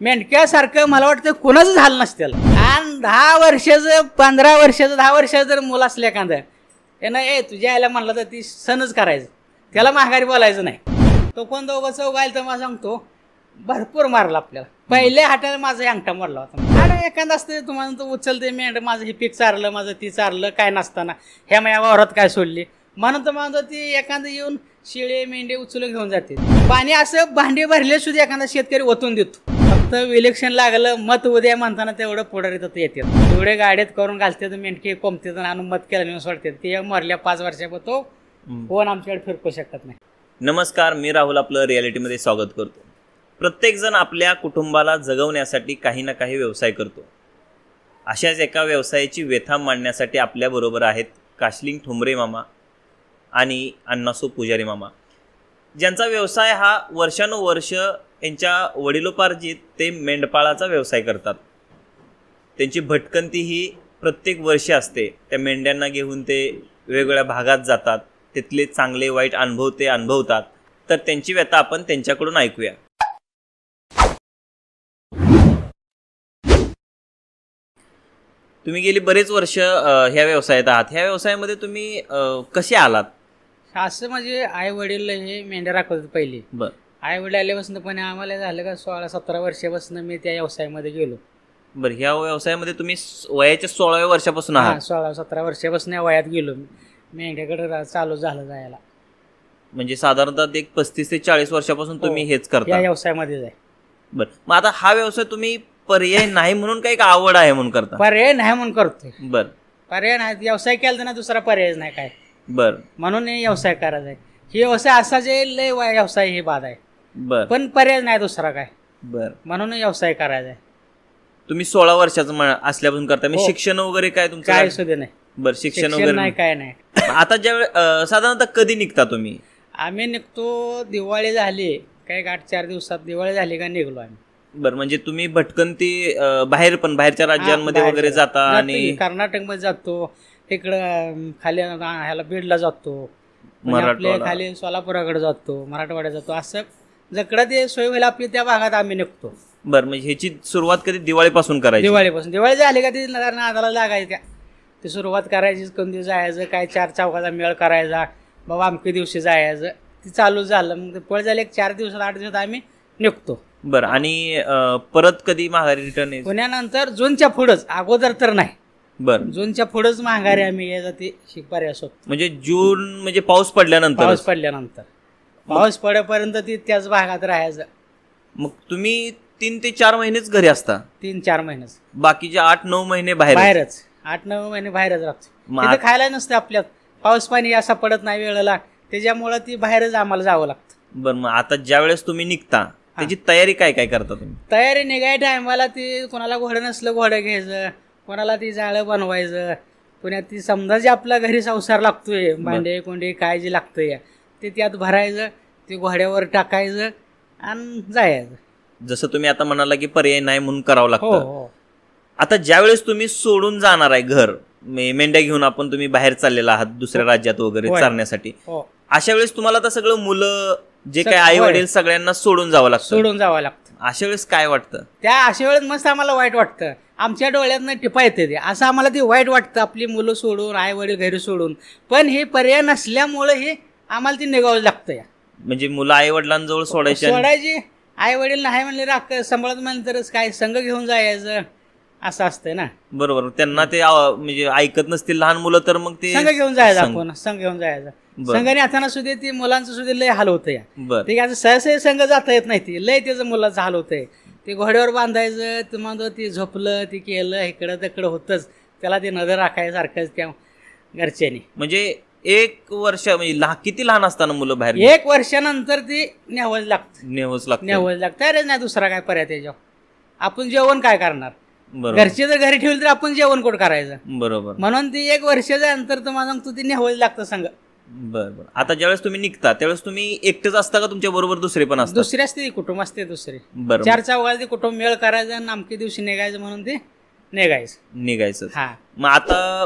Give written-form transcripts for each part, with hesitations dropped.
मेंढक्यासारखं मला वाटतं कोणाचं झालं नसतं. आणि 10 वर्षाचं 15 वर्षाचं 10 वर्षाचं जर मुलं असलं एखादं त्यानं तुझ्या आईला म्हणलं तर ती सणच करायचं, त्याला माघारी बोलायचं नाही. तो कोण दोघं चौघ आलं तर मला सांगतो भरपूर मारला आपल्याला. पहिल्या हाताला माझा अंगठा मारला होता. आणि एखादं असतं तुम्हाला तो उचलते मेंढ माझं हे पीक चारलं माझं ती चारलं काय नसताना ह्या माझ्या वावरात काय सोडली म्हणून तर म्हणतो ती एखादं येऊन शेळे मेंढे उचलून घेऊन जाते. पाणी असं भांडे भरले सुद्धा एखादा शेतकरी ओतून देतो. फक्त इलेक्शन लागलं मत उद्या म्हणताना तेवढं पुढारी तर येते तेवढे गाड्यात करून घालते मेंढके कोंबते आणून मत केलं सोडते. ते मरल्या 5 वर्षावर तो कोण आमच्याकडे फिरकू शकत नाही. नमस्कार, मी राहुल आपलं रियालिटीमध्ये स्वागत करतो. प्रत्येकजण आपल्या कुटुंबाला जगवण्यासाठी काही ना काही व्यवसाय करतो. अशाच एका व्यवसायाची व्यथा मांडण्यासाठी आपल्याबरोबर आहेत काशलिंग ठोंबरे मामा आणि अण्णासो पुजारी मामा, ज्यांचा व्यवसाय हा वर्षानुवर्ष यांच्या वडिलोपार्जित ते मेंढपाळाचा व्यवसाय करतात. त्यांची भटकंती ही प्रत्येक वर्षी असते. त्या मेंढ्यांना घेऊन ते वेगवेगळ्या भागात जातात, तिथले चांगले वाईट अनुभव ते अनुभवतात. तर त्यांची व्यथा आपण त्यांच्याकडून ऐकूया. तुम्ही गेली बरेच वर्ष ह्या व्यवसायात आहात. ह्या व्यवसायामध्ये तुम्ही कसे आलात? असं म्हणजे आई वडील हे मेंढ्या राखत होते पहिले. बर. आई वडील आल्यापासून पण आम्हाला झालं का 16-17 वर्षापासून मी त्या व्यवसायामध्ये गेलो. बरं, ह्या व्यवसायामध्ये तुम्ही वयाच्या 16व्या वर्षापासून आहात? 16-17 वर्षापासून या वयात गेलो मी मेंढ्याकडे चालू झालं जायला. म्हणजे साधारणतः एक 35 ते 40 वर्षापासून तुम्ही हेच करता या व्यवसायामध्ये जाय. बरं, मग आता हा व्यवसाय तुम्ही पर्याय नाही म्हणून काही आवड आहे म्हणून करता? पर्याय नाही म्हणून करतोय. बर. पर्याय नाही, व्यवसाय केला तर ना दुसरा पर्याय नाही काय. बर. म्हणून हे व्यवसाय करायचा आहे. हे व्यवसाय असा जे लय व्यवसाय हे बाद आहे. बर. पण पर्याय नाही दुसरा काय. बर. म्हणून व्यवसाय करायचा आहे. तुम्ही 16 वर्षाचं असल्यापासून करता. मी शिक्षण वगैरे काय तुमचं? काय सुद्धा नाही. बर, शिक्षण वगैरे नाही, काय नाही. आता ज्या साधारणतः कधी निघता तुम्ही? आम्ही निघतो दिवाळी झाली काय 8-4 दिवसात दिवाळी झाली का निघलो आम्ही. बर, म्हणजे तुम्ही भटकंती बाहेरच्या राज्यांमध्ये वगैरे जाता? आणि कर्नाटक मध्ये जातो, इकडं खाली ह्याला बीडला जातो, आपल्या खाली सोलापुराकडे जातो, मराठवाड्यात जातो. असं जकडं ते सोय व्हायला आपली त्या भागात आम्ही निघतो. बरं, म्हणजे ह्याची सुरुवात कधी दिवाळीपासून करायची? दिवाळीपासून. दिवाळी झाली का ती नादाला लागायच्या. ती सुरुवात करायची, कोणती जायचं काय 4 चौकाचा मेळ करायचा बाबा अमके दिवशी जायचं. ती चालू झालं मग पळ झालं 4 दिवसात 8 दिवसात आम्ही निघतो. बरं, आणि परत कधी माघारी रिटर्न आहे? पुण्यानंतर जूनच्या पुढंच, अगोदर तर नाही. बरं, जूनच्या पुढंच माघारी आम्ही यायचं ते शिकपारी असो. म्हणजे जून म्हणजे पाऊस पडल्यानंतर? पाऊस पडेपर्यंत ती त्याच भागात राहायचं. मग तुम्ही 3 ते 4 महिनेच घरी असता? 3-4 महिनेच. बाकीचे 8-9 महिने बाहेरच? 8-9 महिने बाहेरच राहतो. तिथं खायला नसतं आपल्यात. पाऊस पाणी असा पडत नाही वेळेला, त्याच्यामुळं ती बाहेरच आम्हाला जावं लागतं. बरं, मग आता ज्या वेळेस तुम्ही निघता त्याची तयारी काय काय करता तुम्ही? तयारी निघाय टायमाला ती कोणाला घोडं नसलं घोडं घ्यायचं, कोणाला ती जाळं बनवायचं, पुण्यात ती समजा जे आपल्या घरी संसार लागतोय भांडे कोंडे काय जे लागतंय ते त्यात भरायचं, ते घोड्यावर टाकायचं आणि जायचं. जसं तुम्ही आता म्हणाला की पर्याय नाही म्हणून करावं लागतं. हो. आता ज्यावेळेस तुम्ही सोडून जाणार आहे घर, मेंढ्या घेऊन आपण तुम्ही बाहेर चाललेला आहात दुसऱ्या राज्यात वगैरे चालण्यासाठी, अशा वेळेस तुम्हाला तर सगळं मुलं जे काय आई वडील सगळ्यांना सोडून जावं लागतं. अशा वेळेस काय वाटतं? त्या अशा वेळेस मस्त आम्हाला वाईट वाटतं. आमच्या डोळ्यातनं टिपा येते ते असं आम्हाला ते वाईट वाटतं. आपली मुलं सोडून आई वडील घरी सोडून, पण हे पर्याय नसल्यामुळे हे आम्हाला ती निघावं लागतं. म्हणजे मुलं आई वडिलांजवळ सोडायची, आई वडील नाही म्हणले राख सांभाळत म्हणतरच काय संघ घेऊन जायचं असं असतंय ना. बरोबर. त्यांना ते म्हणजे ऐकत नसतील लहान मुलं तर मग ते संघ घेऊन जायचं. आपण संघ घेऊन जायचं. संघाने आता सुद्धा ती मुलांचं सुद्धा लय हाल होतं या. ते असं सहसा संघ जाता येत नाही. ती लय त्याचं मुलाचं हाल होतंय. ते घोड्यावर बांधायचं, तुम्हाला ती झोपलं ती केलं इकडं तिकडं होतच. त्याला ते नजर राखायसारखंच त्या घरच्यांनी. म्हणजे 1 वर्ष म्हणजे किती लहान असताना मुलं बाहेर? 1 वर्षानंतर ती न्यावंच लागतं. अरे नाही दुसरा काय पर्याय त्याच्यावर. आपण जेवण काय करणार? घरचे जर घरी ठेवले तर आपण जेवण कोण करायचं? बरोबर. म्हणून ती 1 वर्षाच्या नंतर तुम्हाला सांगतो ती न्यावंच लागतं संघ. बरं. आता ज्यावेळेस तुम्ही निघता त्यावेळेस तुम्ही एकटेच असता का तुमच्या बरोबर दुसरे पण असतात? दुसरे असते, कुटुंब असते दुसरे. 4 चौघात कुटुंब मेळ करायचं आणि नामके दिवशी निघायचं म्हणून ते निघायचं. हा. मग आता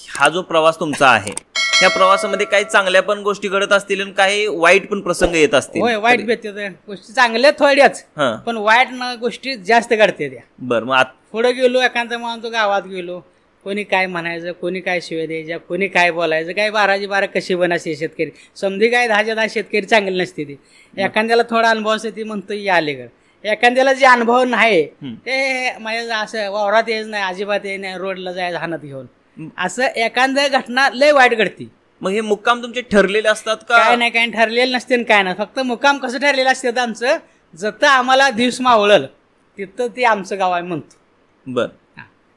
हा जो प्रवास तुमचा आहे या प्रवासामध्ये काही चांगल्या पण गोष्टी घडत असतील आणि काही वाईट पण प्रसंग येत असतील. होय, वाईट भेटते गोष्टी चांगल्या थोड्याच, पण वाईट गोष्टी जास्त घडते त्या. बरं, मग पुढे गेलो एखादा माणूस गावात गेलो, कोणी काय म्हणायचं, कोणी काय शिव्या द्यायच्या, कोणी काय बोलायचं, काय 12 कशी बनायचे शेतकरी, समधी काय 10 शेतकरी चांगली नसते ती. एखाद्याला थोडा अनुभव असते ती म्हणतो या अलीकडे, एखाद्याला जे अनुभव नाही ते माझ्या असं वावरात यायचं नाही, अजिबात येत नाही, रोडला जायचं हाणत घेऊन, असं एखाद्या घटना लय वाईट घडती. मग हे मुक्काम तुमचे ठरलेले असतात का? काय नाही, काय ठरलेलं नसते, काय नाही, फक्त मुक्काम कसं ठरलेलं असतं आमचं, जत आम्हाला दिवस मावळल तिथं ते आमचं गाव आहे म्हणतो. बर,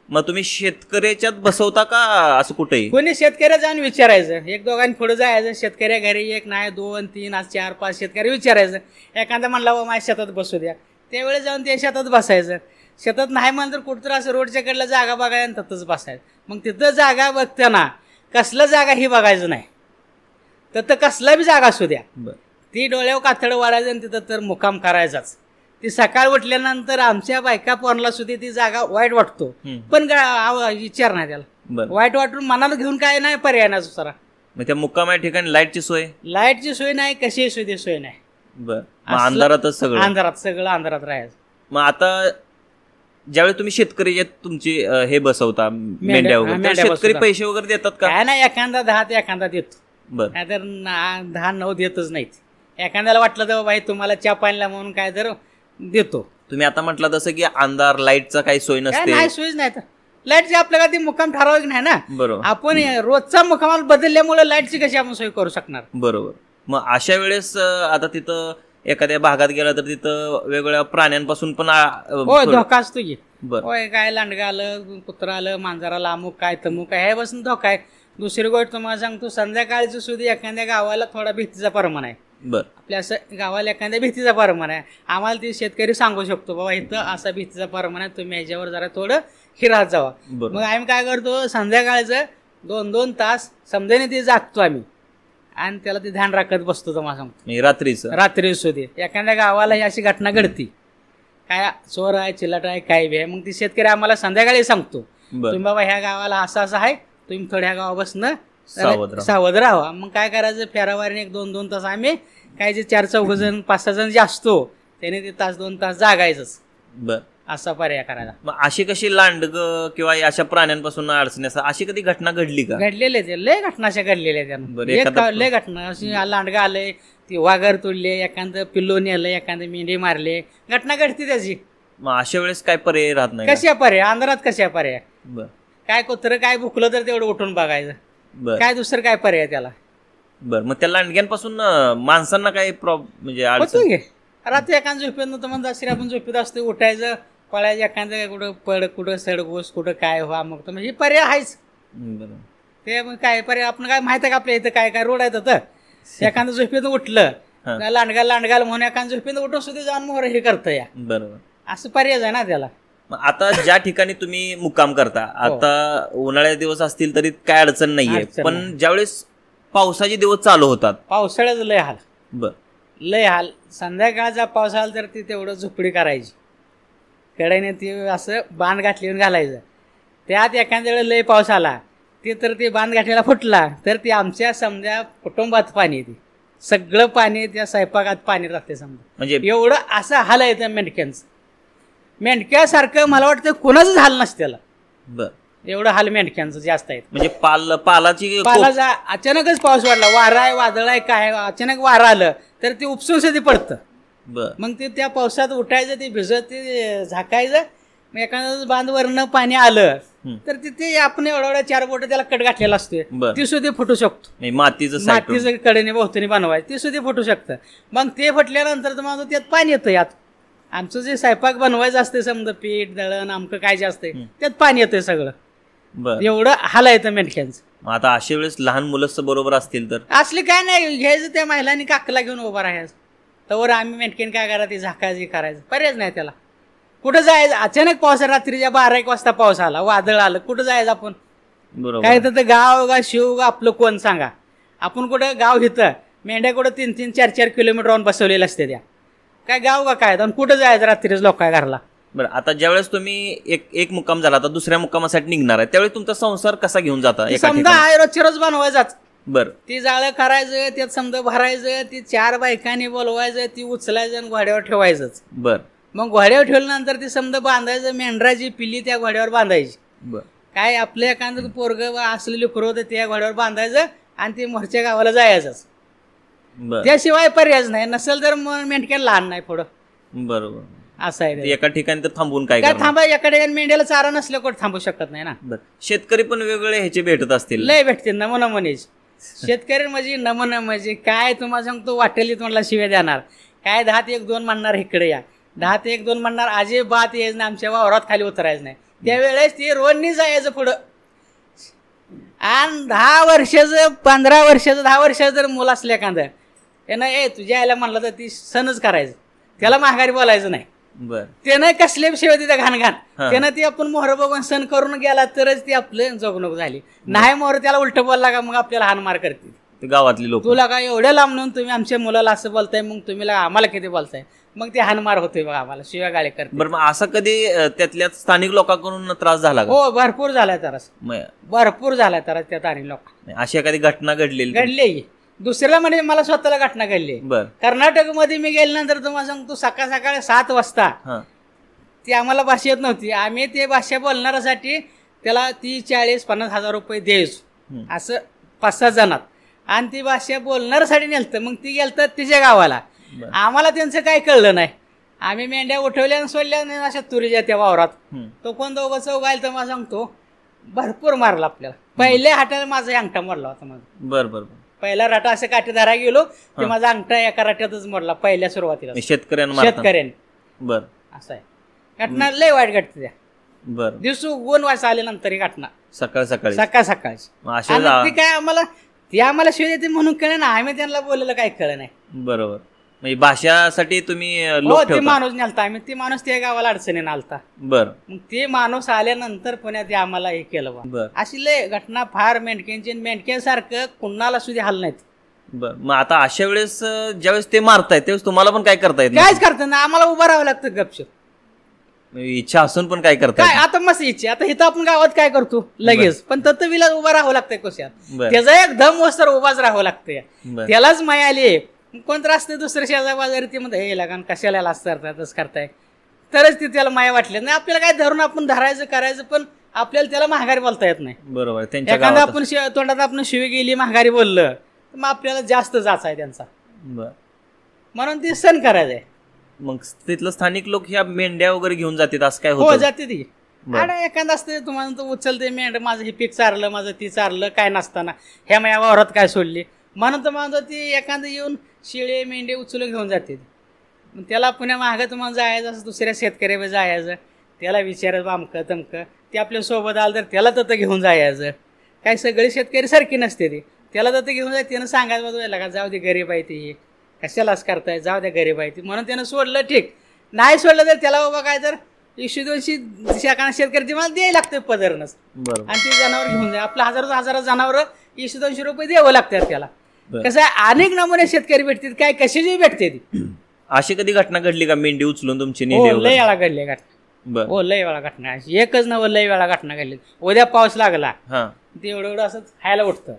मग तुम्ही शेतकऱ्याच्यात बसवता का असं कुठेही? कोणी शेतकऱ्या जाऊन विचारायचं, एक दोघांनी पुढे जायचं, शेतकऱ्या घरी 1 नाही 2 3 4 5 शेतकरी विचारायचं. एखादा म्हणला माझ्या शेतात बसू द्या, त्यावेळेस जाऊन ते शेतात बसायचं. शेतात नाही म्हणलं तर कुठं असं रोडच्या कडला जागा बघायला आणि तिथंच बसायचं. मग तिथं जागा बघताना कसलं जागा ही बघायचं नाही, तर कसला बी जागा असू द्या, ती डोळ्यावर कातडं वाढायचं आणि तिथं तर मुक्काम करायचाच. ती सकाळ उठल्यानंतर आमच्या बायका पोरला सुद्धा ती जागा वाईट वाटतो, पण विचार नाही त्याला, वाईट वाटून मनाला घेऊन काय नाही, पर्याय नाही दुसरा. मग त्या मुक्कामा ठिकाणी लाईटची सोय नाही, कशी सुधी सोय नाही. बरं, अंधारातच सगळं अंधारात राहायचं. मग आता ज्यावेळी तुम्ही शेतकरी तुमची हे बसवता मेंढ्या वगैरे, शेतकरी पैसे वगैरे देतात का? काय नाही, एखादा 10 ते एखादा देतो, बरं, तर 10-9 देतच नाहीत. एखाद्याला वाटलं तर बाई तुम्हाला चहा पाणीला म्हणून काय तर देतो. तुम्ही आता म्हटलं तसं की अंधार लाईटचा काही सोय नसते. नाही, सोयच नाही. तर लाईटची आपल्याला ती मुक्काम ठरवायची नाही ना, बरोबर. आपण रोजचा मुक्कामाला बदलल्यामुळे लाईटची कशी आपण सोय करू शकणार? बरोबर. मग अशा वेळेस आता तिथं एखाद्या भागात गेला तर तिथं वेगवेगळ्या प्राण्यांपासून पण धोका असतो की. बरं, होय, काय लांडगा आलं, कुत्रा आलं, मांजराला अमुक काय तमुक काय, ह्यापासून धोका आहे. दुसरी गोष्ट तुम्हाला सांगतो, संध्याकाळचं सुद्धा एखाद्या गावाला थोडा भीतीचा परमान आहे. बरं, आपल्या असं गावाला एखाद्या भीतीचा परमान आहे, आम्हाला ती शेतकरी सांगू शकतो बाबा इथं असा भीतीचा परमान आहे, तुम्ही ह्याच्यावर जरा थोडं हिरात जावा. मग आम्ही काय करतो, संध्याकाळचं 2-2 तास समजाने ते जागतो आम्ही आणि त्याला ते ध्यान राखत बसतो. तुम्हाला सांगतो रात्री सुद्धा एखाद्या गावाला ही अशी घटना घडती, काय चोर आहे, चिलाट आहे, काय बी आहे, मग ती शेतकरी आम्हाला संध्याकाळी सांगतो, तुम्ही बाबा ह्या गावाला असं असं आहे, तुम्ही थोड्या गावापासून सावध राहा. मग काय करायचं, फेरावारीने 1-2 तास आम्ही काय जे 4-4 जण 5-6 जण जे असतो त्याने ते 1-2 तास जागायचंच. बर, असा पर्याय करायला. मग अशी कशी लांडग किंवा अशा प्राण्यांपासून अडचणी अशी कधी घटना घडली का? घडलेले ते लय घटना अशा घडलेल्या त्यानं, लय घटना अशी. लांडगा आलंय, ती वाघर तोडले, एखादं पिल्लो नेलं, एखादं मेंढी मारले, घटना घडती त्याची. मग अशा वेळेस काय पर्याय राहत नाही? कशा पर्याय, अंधारात कशा पर्याय? बर, काय कुत्रं काय भुकलं तर तेवढं उठून बघायचं, काय दुसरं काय पर्याय त्याला. बर, मग त्या लांडग्यांपासून माणसांना काय म्हणजे होतो घे, रात्री एखादं झोपेत नव्हतं म्हणून दुसरी आपण झोपेत असतो, उठायचं, पळायचं, एखादं कुठं पड, कुठं सडगोस, कुठं काय व्हा, मग तर म्हणजे पर्याय आहेच. ते मग काय पर्याय, आपण काय माहिती आहे का आपल्या इथं काय काय रोड आहेत, तर एखादं झोपेत उठलं, लांडगाल म्हणून एखादं झोपेत उठून सुद्धा जाऊन मोहर हे करतं या. बरोबर, असं पर्याय आहे ना त्याला. आता ज्या ठिकाणी तुम्ही मुक्काम करता, आता उन्हाळ्याचे दिवस असतील तरी काय अडचण नाहीये, पण ज्यावेळेस पावसाचे दिवस चालू होतात, पावसाळ्यात लय हाल. बर, लय हाल. संध्याकाळचा पाऊस आला तर ती तेवढं झोपडी करायची, कडेने ती असं बांध गाठलीवर घालायचं. त्यात एखाद्या वेळेला लय पाऊस आला ते तर ते बांध गाठलेला फुटला तर ती आमच्या समजा कुटुंबात पाणी येते, सगळं पाणी त्या स्वयंपाकात पाणी राहते समजा. म्हणजे एवढं असं हाल आहे त्या मेंढक्यांचं. मेंढक्यासारखं मला वाटतं कोणाचंच हाल नसते त्याला. बर, एवढं हाल मेंढक्यांचं जास्त आहे. म्हणजे पालाचा अचानकच पाऊस वाढला, वारा आहे, वादळ आहे, काय अचानक वारा आलं तर ते उपसून ते पडतं. मग ते त्या पावसात उठायचं, ते भिजत, ते झाकायचं. मग एखादं बांधवरनं पाणी आलं तर तिथे आपण एवढा 4 बोट त्याला कट घातलेला असतोय, ती सुद्धा फुटू शकतो. मातीचं कडेने भोवतीने बनवायचं, ती सुद्धा फुटू शकतं. मग ते फुटल्यानंतर तर मग त्यात पाणी येतं. यात आमचं जे स्वयंपाक बनवायचं असते समजा, पीठ दळण आमकं काय जे असते त्यात पाणी येतंय सगळं. एवढं हाल येतं मेंढक्यांचं. आता अशा वेळेस लहान मुलं बरोबर असतील तर असले काय नाही, घ्यायचं त्या महिलांनी काकला घेऊन उभा राहायचं, तर आम्ही मेंढक्याने काय करायचं, ते झाकायचं, करायचं, पर्यायच नाही त्याला. कुठं जायचं, अचानक पाऊस, रात्रीच्या 12-1 वाजता पाऊस आला, वादळ आलं, कुठं जायचं आपण? काय तर गाव का शिव आपलं कोण सांगा. आपण कुठं गाव इथं, मेंढ्या कुठं 3-3, 4-4 किलोमीटर बसवलेलं असते त्या, काय गाव का काय, कुठं जायचं रात्रीच लोक काय घरला. बरं, आता ज्यावेळेस तुम्ही एक मुक्काम झाला, आता दुसऱ्या मुक्कामासाठी निघणार आहे, त्यावेळी तुमचा संसार कसा घेऊन जाता? समजा रोजच्या रोज बनवायचाच, बर ती जाळं करायचं, त्यात समजा भरायचं, ती 4 बायकांनी बोलवायचं, ती उचलायचं आणि घोड्यावर ठेवायचंच. बर मग घोड्यावर ठेवल्यानंतर ती समजा बांधायचं, मेंढराची पिल्ली त्या घोड्यावर बांधायची. बर काय आपलं एखादं पोरगं असलेलं लेकरं होतं त्या घोड्यावर बांधायचं आणि ते मोरच्या गावाला जायचंच. बर त्याशिवाय पर्यायच नाही. नसेल तर मग मेंढक्याला लहान नाही पुढं, बरोबर. असं आहे. एका ठिकाणी तर थांबून काय काय करणार? थांबा, एका ठिकाणी मेंढ्याला चारा नसल्या कुठं थांबू शकत नाही ना. बर शेतकरी पण वेगवेगळे ह्याचे भेटत असतील. लय भेटते नमुनमुनीच. शेतकरी म्हणजे नमुना म्हणजे काय तुम्हाला सांगतो, वाटेल तुम्हाला शिव्या देणार. काय 10 ते 1-2 म्हणणार इकडे या, 10 ते 1-2 म्हणणार अजिबात यायचं नाही, आमच्या वावरात खाली उतरायचं नाही. त्यावेळेस ते रोडनी जायचं पुढं. आणि 10 वर्षाचं 15 वर्षाचं 10 वर्षाचं जर मुलं असलं एखादं, त्यानं तुझ्या आईला म्हणलं तर ती सणच करायचं, त्याला माघारी बोलायचं नाही. बर त्यानं कसले शिवाय तिथं घाण हा. त्यानं ती आपण मोहर बघून सण करून गेला तरच ती आपलं जगणूक झाली. नाही मोहर त्याला उलट बोलला का मग आपल्याला हान मार करते. ते गावातली लोक तुला काय एवढ्या लांबून तुम्ही आमच्या मुलाला असं बोलताय, मग तुम्ही आम्हाला किती बोलताय, मग ते हानमार होतोय बघा, आम्हाला शिव्या गाळे करते. बरं मग असं कधी त्यातल्या स्थानिक लोकांकडून त्रास झाला का? हो, भरपूर झालाय त्रास, मग भरपूर झालाय त्रास त्या तारी लोक. अशी एखादी घटना घडलेली? घडली. दुसऱ्याला म्हणजे मला स्वतःला घटना घडली. बर कर्नाटक मध्ये मी गेल्यानंतर तुम्हाला सांगतो, सकाळ सकाळी 7 वाजता हा ती आम्हाला भाषा येत नव्हती. आम्ही ते भाषा बोलणाऱ्यासाठी त्याला 30-40-50 हजार रुपये द्यायचो, असं 5-6 जणात. आणि ती भाषा बोलणाऱ्यासाठी नेलतं. मग ती गेलतं तिच्या गावाला. आम्हाला त्यांचं काय कळलं नाही. आम्ही मेंढ्या उठवल्या आणि सोडल्या नाही अशा तुरीच्या त्या वावरात. तो कोण 2 गायल तर मला सांगतो भरपूर मारला आपल्याला. पहिल्या हाताला माझा अंगठा मोडला होता माझा. बर बर पहिला राटा असं काठी धरा गेलो ते माझा अंगठा एका राट्यातच मोडला पहिल्या सुरुवातीला, शेतकऱ्याने. बर असं आहे. घटना लय वाईट घडते त्या. बर दिवस उगवून वाजता आल्यानंतर ही घटना सकाळ सकाळी ती काय आम्हाला शिव देते म्हणून कळे ना, आम्ही त्यांना बोललेलं काय कळलं नाही. बरोबर. म्हणजे भाषासाठी तुम्ही हो, ते माणूस नेलता आम्ही. ते माणूस त्या गावाला अडचणीने आलता. बर मग ते माणूस आल्यानंतर पुण्यात आम्हाला हे केलं. बर अशी लय घटना फार मेंढक्यांची. मेंढक्यांसारखं कुणाला सुद्धा हाल नाहीत. बर मग आता अशा वेळेस ज्यावेळेस ते मारतायत त्यावेळेस तुम्हाला पण काय करता येत कायच करता ना, आम्हाला उभं राहावं लागतं गपचूप. इच्छा असून पण काय करता काय आता मस्त इच्छा. आता इथं आपण गावात काय करतो लगेच, पण तत्विला उभं राहावं लागतंय कशात. त्याचा एक दम वस्तर उभाच राहावं लागतंय. त्यालाच माया आली. कोणतं असतं दुसऱ्या शेजार बाजारी ते म्हणतात हे लगान कशाला असं करताय, तरच ते त्याला माया वाटले नाही. आपल्याला काय धरून आपण धरायचं करायचं, पण आपल्याला त्याला महागारी बोलता येत नाही. बरोबर. एखादा आपण तोंडात आपण शिवी गेली महागारी बोललं तर मग आपल्याला जास्त जाच आहे त्यांचा. म्हणून ते सण करायचंय. मग तिथलं स्थानिक लोक ह्या मेंढ्या वगैरे घेऊन जातात असं काय हो, होतं? जाते ती. आणि एखादं असतं तुम्हाला तो उचलते मेंढ, माझं हे पीक चारलं, माझं ती चारलं, काय नसताना ह्या माझ्या वावरात काय सोडली म्हणून तर म्हणतो ती एखादं येऊन शेळे मेंढे उचलून घेऊन जाते. मग त्याला पुण्या मागं तुम्हाला जायचं असं दुसऱ्या शेतकऱ्यावर जायचं, त्याला विचारायचं अमकं तमकं. ते आपल्या सोबत आलं तर त्याला तर घेऊन जायचं. काही सगळे शेतकरी सारखी नसते ती. त्याला तर घेऊन जायचं, त्यानं सांगायचं बाजूला का जाऊ दे गरीब आहे ती, कशालाच करताय, जाऊ द्या गरीब आहे ती. म्हणून त्यानं सोडलं ठीक. नाही सोडलं तर त्याला बाबा काय तर 100-200 शेतकरी मला द्यायला लागतं पदरनच. आणि ते जनावर घेऊन जाय. आपलं हजार जनावर 100-200 रुपये द्यावं लागतात त्याला. कसं आहे, अनेक नमुने शेतकरी भेटतात, काय कशाची भेटते ती. अशी कधी घटना घडली का मेंढी उचलून तुमची? लय वेळा घडली घटना. हो, लय वेळा घटना. एकच नव्हे, लय वेळा घटना घडली. उद्या पाऊस लागला ते एवढं असं खायला उठतं.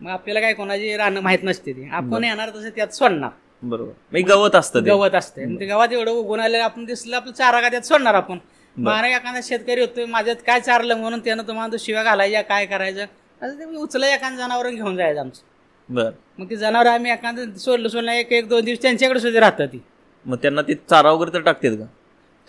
मग आपल्याला काय कोणाची रानं माहित नसते ती. आपण येणार तसं त्यात सोडणार. बरोबर. गवत असतं, गवत असते. ते गावात एवढं उगून आलेलं आपण दिसलं आपलं चारा का त्यात सोडणार आपण. मला एखादा शेतकरी होतोय माझ्यात काय चारलं म्हणून त्यानं तुम्हाला शिव्या घालायच्या, काय करायचं असं ते उचलं एखादं जनावर घेऊन जायचं आमचं. मग ती जनावर आम्ही एखादं सोडलं 1-2 दिवस त्यांच्याकडे सुद्धा राहतात ती. मग त्यांना ते चारा वगैरे तर टाकतात का?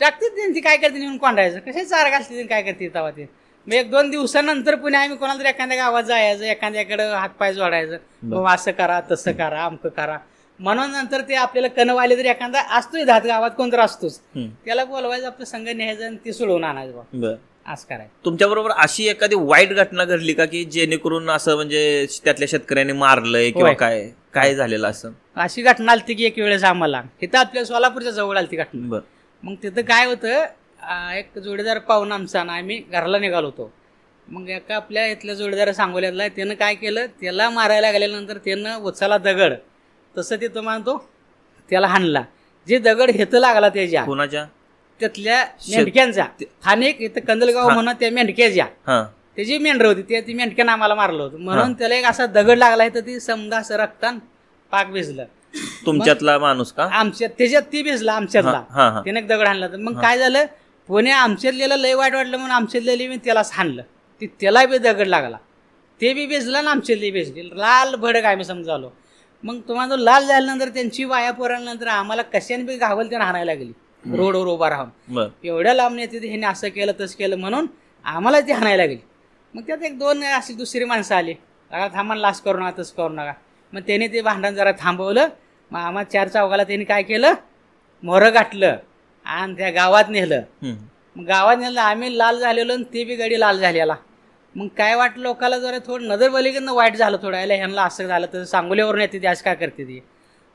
टाकतात त्यांची. काय करते नेऊन कोंडायचं, कसे चारा घालते काय करते तेव्हा ते. मग 1-2 दिवसानंतर पुन्हा आम्ही कोणाला तरी एखाद्या गावात जायचं, एखाद्याकडे हातपाय जोडायचं, बाबा असं करा तसं करा अमकं करा म्हणून. नंतर ते आपल्याला कणवाले तरी एखादा असतोय धात गावात कोणतर असतोच, त्याला बोलवायचं, आपलं संघ न्यायचं आणि ती सोडवून आणायचं. असं करायचं. तुमच्या बरोबर अशी एखादी वाईट घटना घडली का की जेणेकरून असं म्हणजे त्यातल्या शेतकऱ्यांनी मारलंय किंवा काय झालेलं असं? अशी घटना आली की एक वेळेस आम्हाला इथं आपल्या सोलापूरच्या जवळ आली ती घटना. मग तिथं काय होतं, एक जोडीदार पाहून आमचा ना आम्ही घराला निघालो होतो. मग एका आपल्या इथल्या जोडीदार सांगोल्यातला त्यानं काय केलं, त्याला मारायला गेल्यानंतर त्यानं उचला दगड तसं ते तो म्हणतो त्याला हाणला. जे दगड हेतं लागला त्याच्या कोणाच्या त्यातल्या मेंढक्यांचा, स्थानिक इथं कंदलगाव म्हणून त्या मेंढक्याच्या त्याची मेंढर होती ती मेंढक्यानं आम्हाला मारलं होतं म्हणून त्याला एक असा दगड लागला तर ती समजा असं रक्तान पाक भिजलं. तुमच्यातला माणूस का? त्याच्यात ती भिजला आमच्यातला, त्याने एक दगड हाणला. तर मग काय झालं, पुणे आमच्यातलेला लय वाईट वाटलं म्हणून आमच्यातलेली मी त्यालाच हाणलं. त्याला बी दगड लागला, ते बी भिजलं ना आमच्यातली भिजली, लाल भडक आम्ही समजालो. मग तुम्हाला लाल झाल्यानंतर त्यांची वाया पोराल्यानंतर आम्हाला कशाने बी घावल त्यानं हाणायला लागली रोडवर उभा राहून. एवढ्या लांब येते ह्याने असं केलं तसं केलं म्हणून आम्हाला ती हाणायला लागली. मग त्यात एक दोन अशी दुसरी माणसं आली, थांबा लास करू नका तसं करू नका. मग त्याने ते भांडण जरा थांबवलं. मग आम्हाला 4 चौघाला त्यांनी काय केलं, मोहरं गाठलं आणि त्या गावात नेलं. मग गावात नेलं, आम्ही लाल झालेलो आणि ते बी गाडी लाल झालेला. मग काय वाटलं लोकाला जरा थोडं नजर बलीकडनं वाईट झालं थोडं, याला ह्यांना असं झालं तर सांगोलीवरून येते ती आज काय करते ती.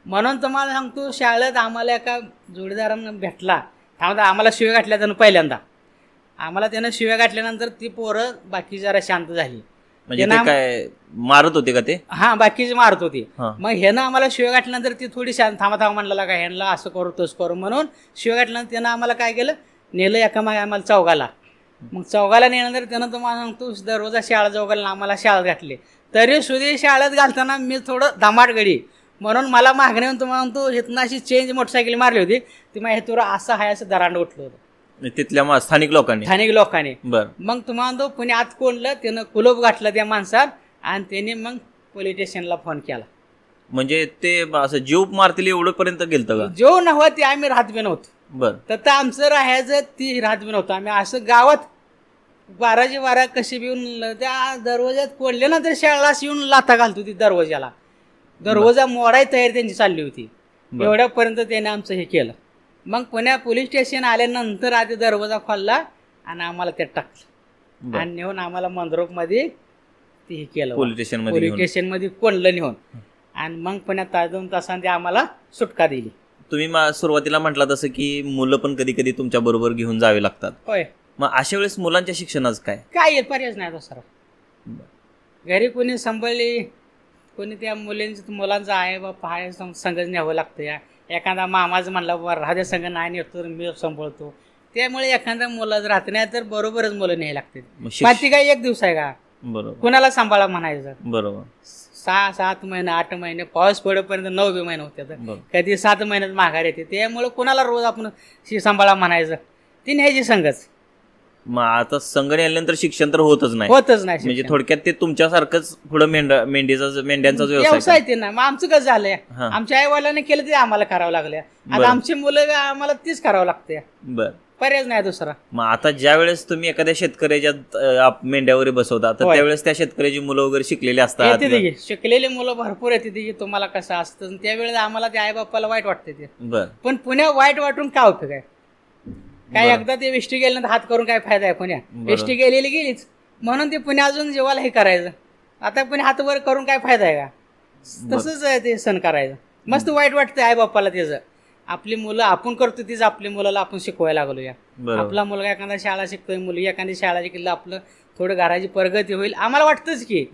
म्हणून तुम्हाला सांगतो शाळेत आम्हाला एका जोडीदारानं भेटला, थांबता आम्हाला शिव्या गाठल्या त्यानं पहिल्यांदा. आम्हाला त्यानं शिव्या गाठल्यानंतर ती पोरं बाकी जरा शांत झाली. म्हणजे काय मारत होते का ते? हा, बाकीचे मारत होते. मग ह्यानं आम्हाला शिव्या गाठल्यानंतर ती थोडी शांत, थांबा म्हणला का ह्यांना असं करू तसं करू म्हणून शिव्या गाठल्यानंतर त्यानं आम्हाला काय केलं, नेलं एका मागे आम्हाला चौघाला. मग चौघाला नेल्यानंतर त्यानं तुम्हाला सांगतो दररोज शाळा चौघाला आम्हाला शाळेत घातली. तरी सुद्धा शाळेत घालताना मी थोडं धमाट गडी म्हणून मला मागणी येऊन तुम्हाला म्हणतो इथनं अशी चेंज मोटरसायकल मारली होती ती माझ्या हेतूवर असं हाय असं दरांड उठलं होतं तिथल्या स्थानिक लोकांनी. मग तुम्हाला तो पुणे आत कोंडलं, त्यानं कुलूप गाठलं त्या माणसात आणि त्याने मग पोलीस स्टेशनला फोन केला. म्हणजे ते असं जीव मारतील एवढं पर्यंत गेलतं का? जीव नव्हती, आम्ही राहत बी नव्हतो. तर आमचं राहायचं ती राहत बी नव्हतं. आम्ही असं गावात 12 कशी बी येऊन त्या दरवाज्यात कोंडले ना तर शाळाच येऊन लाथा घालतो ती दरवाजाला. दरवाजा मोडाय तयारी त्यांची चालली होती. एवढ्यापर्यंत त्याने आमचं हे केलं. मग पुण्या पोलीस स्टेशन आल्यानंतर आधी दरवाजा खोलला आणि आम्हाला त्यात टाकलं आणि नेऊन आम्हाला मंद्रोप मध्ये ते हे केलं, पोलीस स्टेशन मध्ये कोंडलं नेऊन. आणि मग पुण्यात 2 तासांनी आम्हाला सुटका दिली. तुम्ही सुरुवातीला म्हटला तसं की मुलं पण कधी कधी तुमच्या बरोबर घेऊन जावे लागतात. होय. मग अशा वेळेस मुलांच्या शिक्षणाचं काय पर्यायच नाही दुसरा. घरी कोणी सांभाळली, कोणी त्या मुलांचा आहे बाप आहे संघच न्यावं लागतं. या एखादा मामाच म्हणला बाबा राहत्या संघ नाही नेतो तर मी सांभाळतो. त्यामुळे एखाद्या मुलाचं राहत नाही तर बरोबरच मुलं न्यायला लागते. माती काय एक दिवस आहे का, बरोबर कुणाला सांभाळा म्हणायचं. बरोबर 6-7 महिने 8 महिने पाऊस पडेपर्यंत 9 महिने होते, कधी 7 महिन्यात माघार येते. त्यामुळे कुणाला रोज आपण सांभाळा म्हणायचं, ती न्यायची संघच. मग आता संघ नेल्यानंतर शिक्षण तर होतच नाही. म्हणजे थोडक्यात ते तुमच्यासारखंच पुढे मेंढ्यांचा व्यवसाय ते ना. मग आमचं कसं झालंय, आमच्या आई वडिलांनी केलं ते आम्हाला करावं लागलं. आता आमची मुलं आम्हाला तीच करावं लागते. पर्याय नाही दुसरा. मग आता ज्या वेळेस तुम्ही एखाद्या शेतकऱ्याच्या मेंढ्यावर बसवता तर त्यावेळेस त्या शेतकऱ्याची मुलं वगैरे शिकलेली असतात, शिकलेली मुलं भरपूर येते की तुम्हाला कसं असतं. त्यावेळेस आम्हाला त्या आई बापाला वाईट वाटते ते. पण पुण्या वाईट वाटून काय उपयोग आहे? काय एकदा ते एसटी गेल्यानंतर हात करून काय फायदा आहे? पुण्या एसटी गेलीच म्हणून ते पुणे अजून जेवायला हे करायचं. आता पुणे हात वर करून काय फायदा आहे का? तसंच आहे ते सण करायचं. मस्त वाईट वाटतं आई बापाला. त्याचं आपली मुलं आपण करतो तीच आपल्या मुलाला आपण शिकवायला लागलो. या आपला मुलगा एखादा शाळा शिकतोय, मुलगी एखादी शाळा शिकली, आपलं थोडं घराची प्रगती होईल आम्हाला वाटतंच की.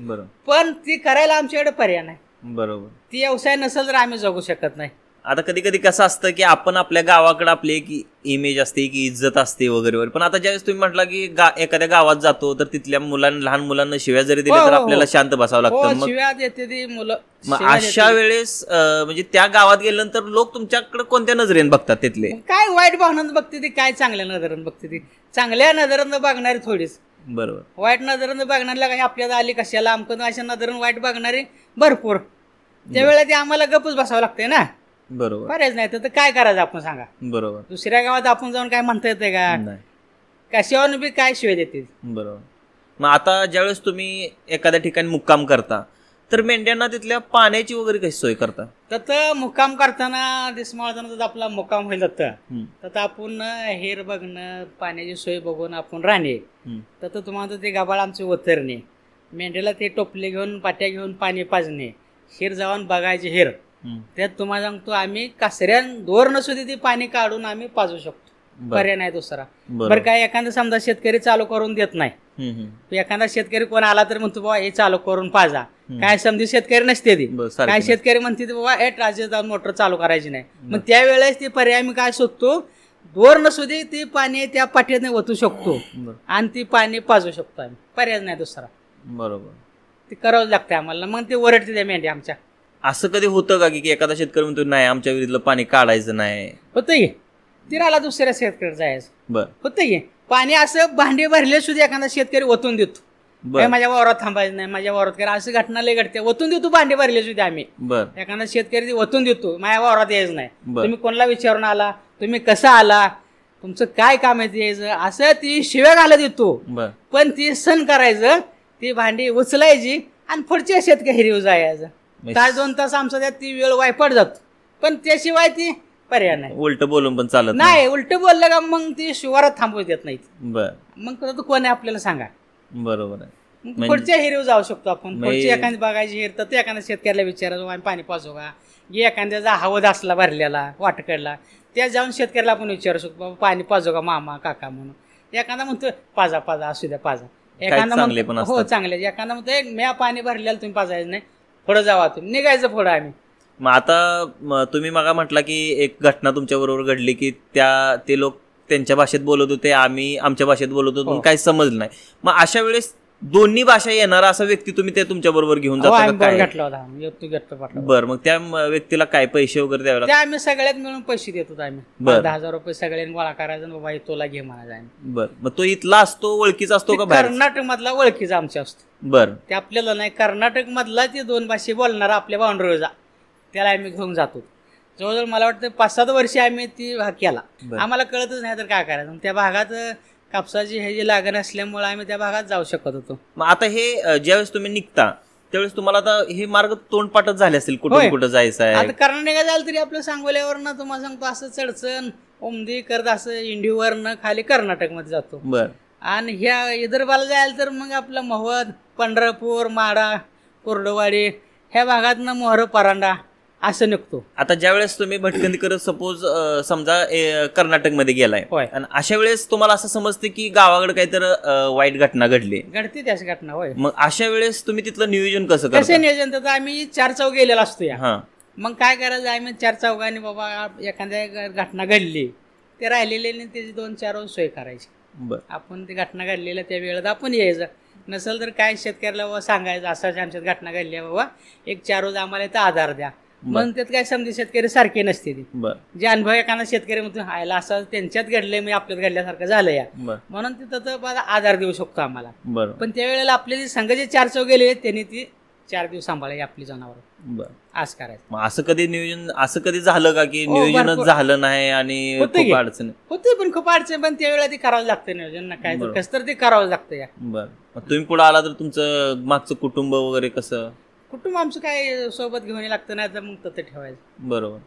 पण ती करायला आमच्याकडे पर्याय नाही. बरोबर. ती व्यवसाय नसेल तर आम्ही जगू शकत नाही. आता कधी कधी कसं असतं की आपण आपल्या गावाकडे आपली एक इमेज असते की इज्जत असते वगैरे वगैरे, पण आता ज्यावेळेस तुम्ही म्हटला की एखाद्या गावात जातो तर तिथल्या लहान मुलांना शिव्या जरी दिल्या तर आपल्याला शांत बसावं लागतं. शिव्या देते ती मुलं. मग अशा वेळेस म्हणजे त्या गावात गेल्यानंतर लोक तुमच्याकडे कोणत्या नजरेने बघतात? तिथले काय वाईट भावनानं बघते ती, काय चांगल्या नजरेनं बघते ती. चांगल्या नजरेनं बघणारी थोडीच, बरोबर. वाईट नजरेनं बघणाऱ्याला काही आपल्याला आली कशाला आमकं अशा नजरेनं वाईट बघणारे भरपूर. त्यावेळेला ते आम्हाला गपच बसावं लागतंय ना. बरोबर. बरेच नाही तर काय करायचं आपण सांगा. बरोबर. दुसऱ्या गावात आपण जाऊन काय म्हणता येते का? कशावर बी काय शिवाय देते. बरोबर. मग आता ज्यावेळेस तुम्ही एखाद्या ठिकाणी मुक्काम करता तर मेंढ्यांना तिथल्या पाण्याची वगैरे कशी सोय करता? तर मुक्काम करताना दिसमाळताना आपला मुक्काम होईल तर आपण हेर बघणं, पाण्याची सोय बघून आपण राहणे. तर तुम्हाला ते गाभाळ आमचे उतरणे, मेंढ्याला ते टोपले घेऊन पाट्या घेऊन पाणी पाजणे, हेर जाऊन बघायचे हेर. त्यात तुम्हाला सांगतो आम्ही कासऱ्यान दोरनं सुद्धा ते पाणी काढून आम्ही पाजू शकतो. पर्याय नाही दुसरा. बरं काय एखादा समजा शेतकरी चालू करून देत नाही, एखादा शेतकरी कोण आला तर म्हणतो बाबा हे चालू करून पाजा. काय समजी शेतकरी नसते ती, काय शेतकरी म्हणते बाबा हे राज्यात मोटर चालू करायची नाही. मग त्यावेळेस ते पर्याय मी काय शोधतो, दोर नसू दे ती पाणी त्या पाठीने ओतू शकतो बरं. आणि ती पाणी पाजू शकतो आम्ही, पर्याय नाही दुसरा. बरोबर. ते करावं लागतं आम्हाला. मग ते ओरडते त्या मेंढ्या आमच्या. असं कधी होतं का की एखादा शेतकरी म्हणतो नाही आमच्या विहिरीतलं पाणी काढायचं नाही? होतं की तिराला दुसऱ्या शेतकरी जायचं. बर होतं की पाणी असं भांडे भरले सुद्धा एखादा शेतकरी ओतून देतो. बर माझ्या वावरात थांबायचं नाही, माझ्या वावरात करा, असं घटना लय घडते. ओतून देतो भांडे भरले सुद्धा आम्ही. बर एखादा शेतकरी ओतून देतो, माझ्या वावरात यायचं नाही. बर. तुम्ही कोणाला विचारून आला, तुम्ही कसं आला, तुमचं काय काम आहे ते यायचं, असं ती शिव्या घालत येतो. बर पण ती सण करायचं, ती भांडी उचलायची आणि पुढच्या शेतकरी जायचं. तास 2 तास आमचा त्यात ती वेळ वायपट जातो. पण त्याशिवाय ती पर्याय नाही. उलट बोलून पण चालत नाही, उलट बोललं का मग ती शिवारात थांबवू देत नाहीत. बर मग तो कोण आहे आपल्याला सांगा. बरोबर आहे. मग पुढच्या हिरीवर जाऊ शकतो आपण. म्हणजे- पुढची एखादी बघायची हिर तर ते एखाद्या शेतकऱ्याला विचारायचं आम्ही पाणी पाजू का, एखाद्याचा हवद असला भरलेला वाटकडला त्या जाऊन शेतकऱ्याला आपण विचारू शकतो बाबा पाणी पाजू का मामा काका म्हणून. एखादा म्हणतो पाजा पाजा असू द्या पाजा. एखादा चांगले पण म्हणतो हो असतात. चांगले. एखादा म्हणतो म्या पाणी भरलेलं तुम्ही पाजायचं नाही, पुढं जावा तुम्ही, निघायचं पुढं आम्ही. मग आता तुम्ही मगा म्हटला की एक घटना तुमच्या बरोबर घडली की ते लोक त्यांच्या भाषेत बोलत होते, आम्ही आमच्या भाषेत बोलत होतो, हो. काही समजलं नाही. मग अशा वेळेस दोन्ही भाषा येणारा असा व्यक्ती तुम्ही ते तुमच्या बरोबर घेऊन जाता का काय? घेतला होता तू घेतलं पाठला. बर मग त्या व्यक्तीला काय पैसे वगैरे द्यावे त्या आम्ही सगळ्यात मिळून पैसे देत होतो आम्ही. बरं. 10,000 रुपये सगळ्यांनी गोळा करायचा आणि बाबा तुला घे म्हणायचं आम्ही. बर मग तो इथला असतो, ओळखीचा असतो का बाहेर? कर्नाटक मधला ओळखीचा आमच्या असतो. बर ते आपल्याला नाही, कर्नाटक मधला ते 2 भाषे बोलणारा आपल्या बाउंड्रीवरचा त्याला आम्ही घेऊन जातो. जवळजवळ मला वाटतं 5-7 वर्षे आम्ही ती भाग केला. बरं. आम्हाला कळतच नाही तर काय करायचं. त्या भागात कापसाची हे जी लागण असल्यामुळे आम्ही त्या भागात जाऊ शकत होतो. मग आता हे ज्यावेळेस तुम्ही निघता त्यावेळेस तुम्हाला आता हे मार्ग तोंडपाठच झाले असतील, कुठं होय. कुठं जायचं आहे. आता कर्नाटक झालं तरी आपलं सांगोल्यावरनं तुम्हाला सांगतो असं चढचण ओमदी करत असं इंडिवरनं खाली कर्नाटकमध्ये जातो. बर आणि ह्या विदर्भाला जायला तर मग आपलं महुवद, पंढरपूर, माडा, कोरडवाडी ह्या भागातनं मोहर परांडा असं निघतो. आता ज्यावेळेस तुम्ही भटकंती करत सपोज समजा कर्नाटकमध्ये गेलाय होय. आणि अशा वेळेस तुम्हाला असं समजते की गावाकडे काहीतरी वाईट घटना घडली, घडते त्याची घटना. होय. मग अशा वेळेस तुम्ही तिथलं नियोजन कसं कसे करता? नियोजन तर आम्ही 4 चौघ गेलेला असतो या. हा मग काय करायचं आम्ही 4 चौघांनी बाबा एखाद्या घटना घडली ते राहिलेले त्याची 2-4 रोज सोय करायची. बर आपण ती घटना घडलेल्या त्या वेळेत आपण यायचं. नसेल तर काय शेतकऱ्याला बाबा सांगायचं असं आमच्यात घटना घडली आहे बाबा, एक 4 रोज आम्हाला इथं आधार द्या. मग त्यात काय समजे शेतकरी सारखे नसते ती. बर जे अनुभव एखादा शेतकरी म्हणतो आयला असं त्यांच्यात घडलंय मी आपल्यात घडल्यासारखं झालं या, बर म्हणून तिथं तर बाबा आधार देऊ शकतो आम्हाला. बर पण त्यावेळेला आपले जे संघ जे 4 चौघ गेले त्यांनी ती 4 दिवस सांभाळायची आपली जनावर. बर आज करायचं मग असं कधी नियोजन असं कधी झालं का की हो, नियोजनच भरपूर. झालं नाही आणि होतं खूप की. अडचण? होते पण खूप अडचण, पण त्यावेळेला ते करावं लागतं नियोजन ना काय तर बरोबर. कसं तर ते करावं लागतं या. बर मग तुम्ही पुढे आला तर तुमचं मागचं कुटुंब वगैरे कसं? कुटुंब आमचं काय सोबत घेऊन लागतं नाही तर मग तसं ठेवायचं. बरोबर.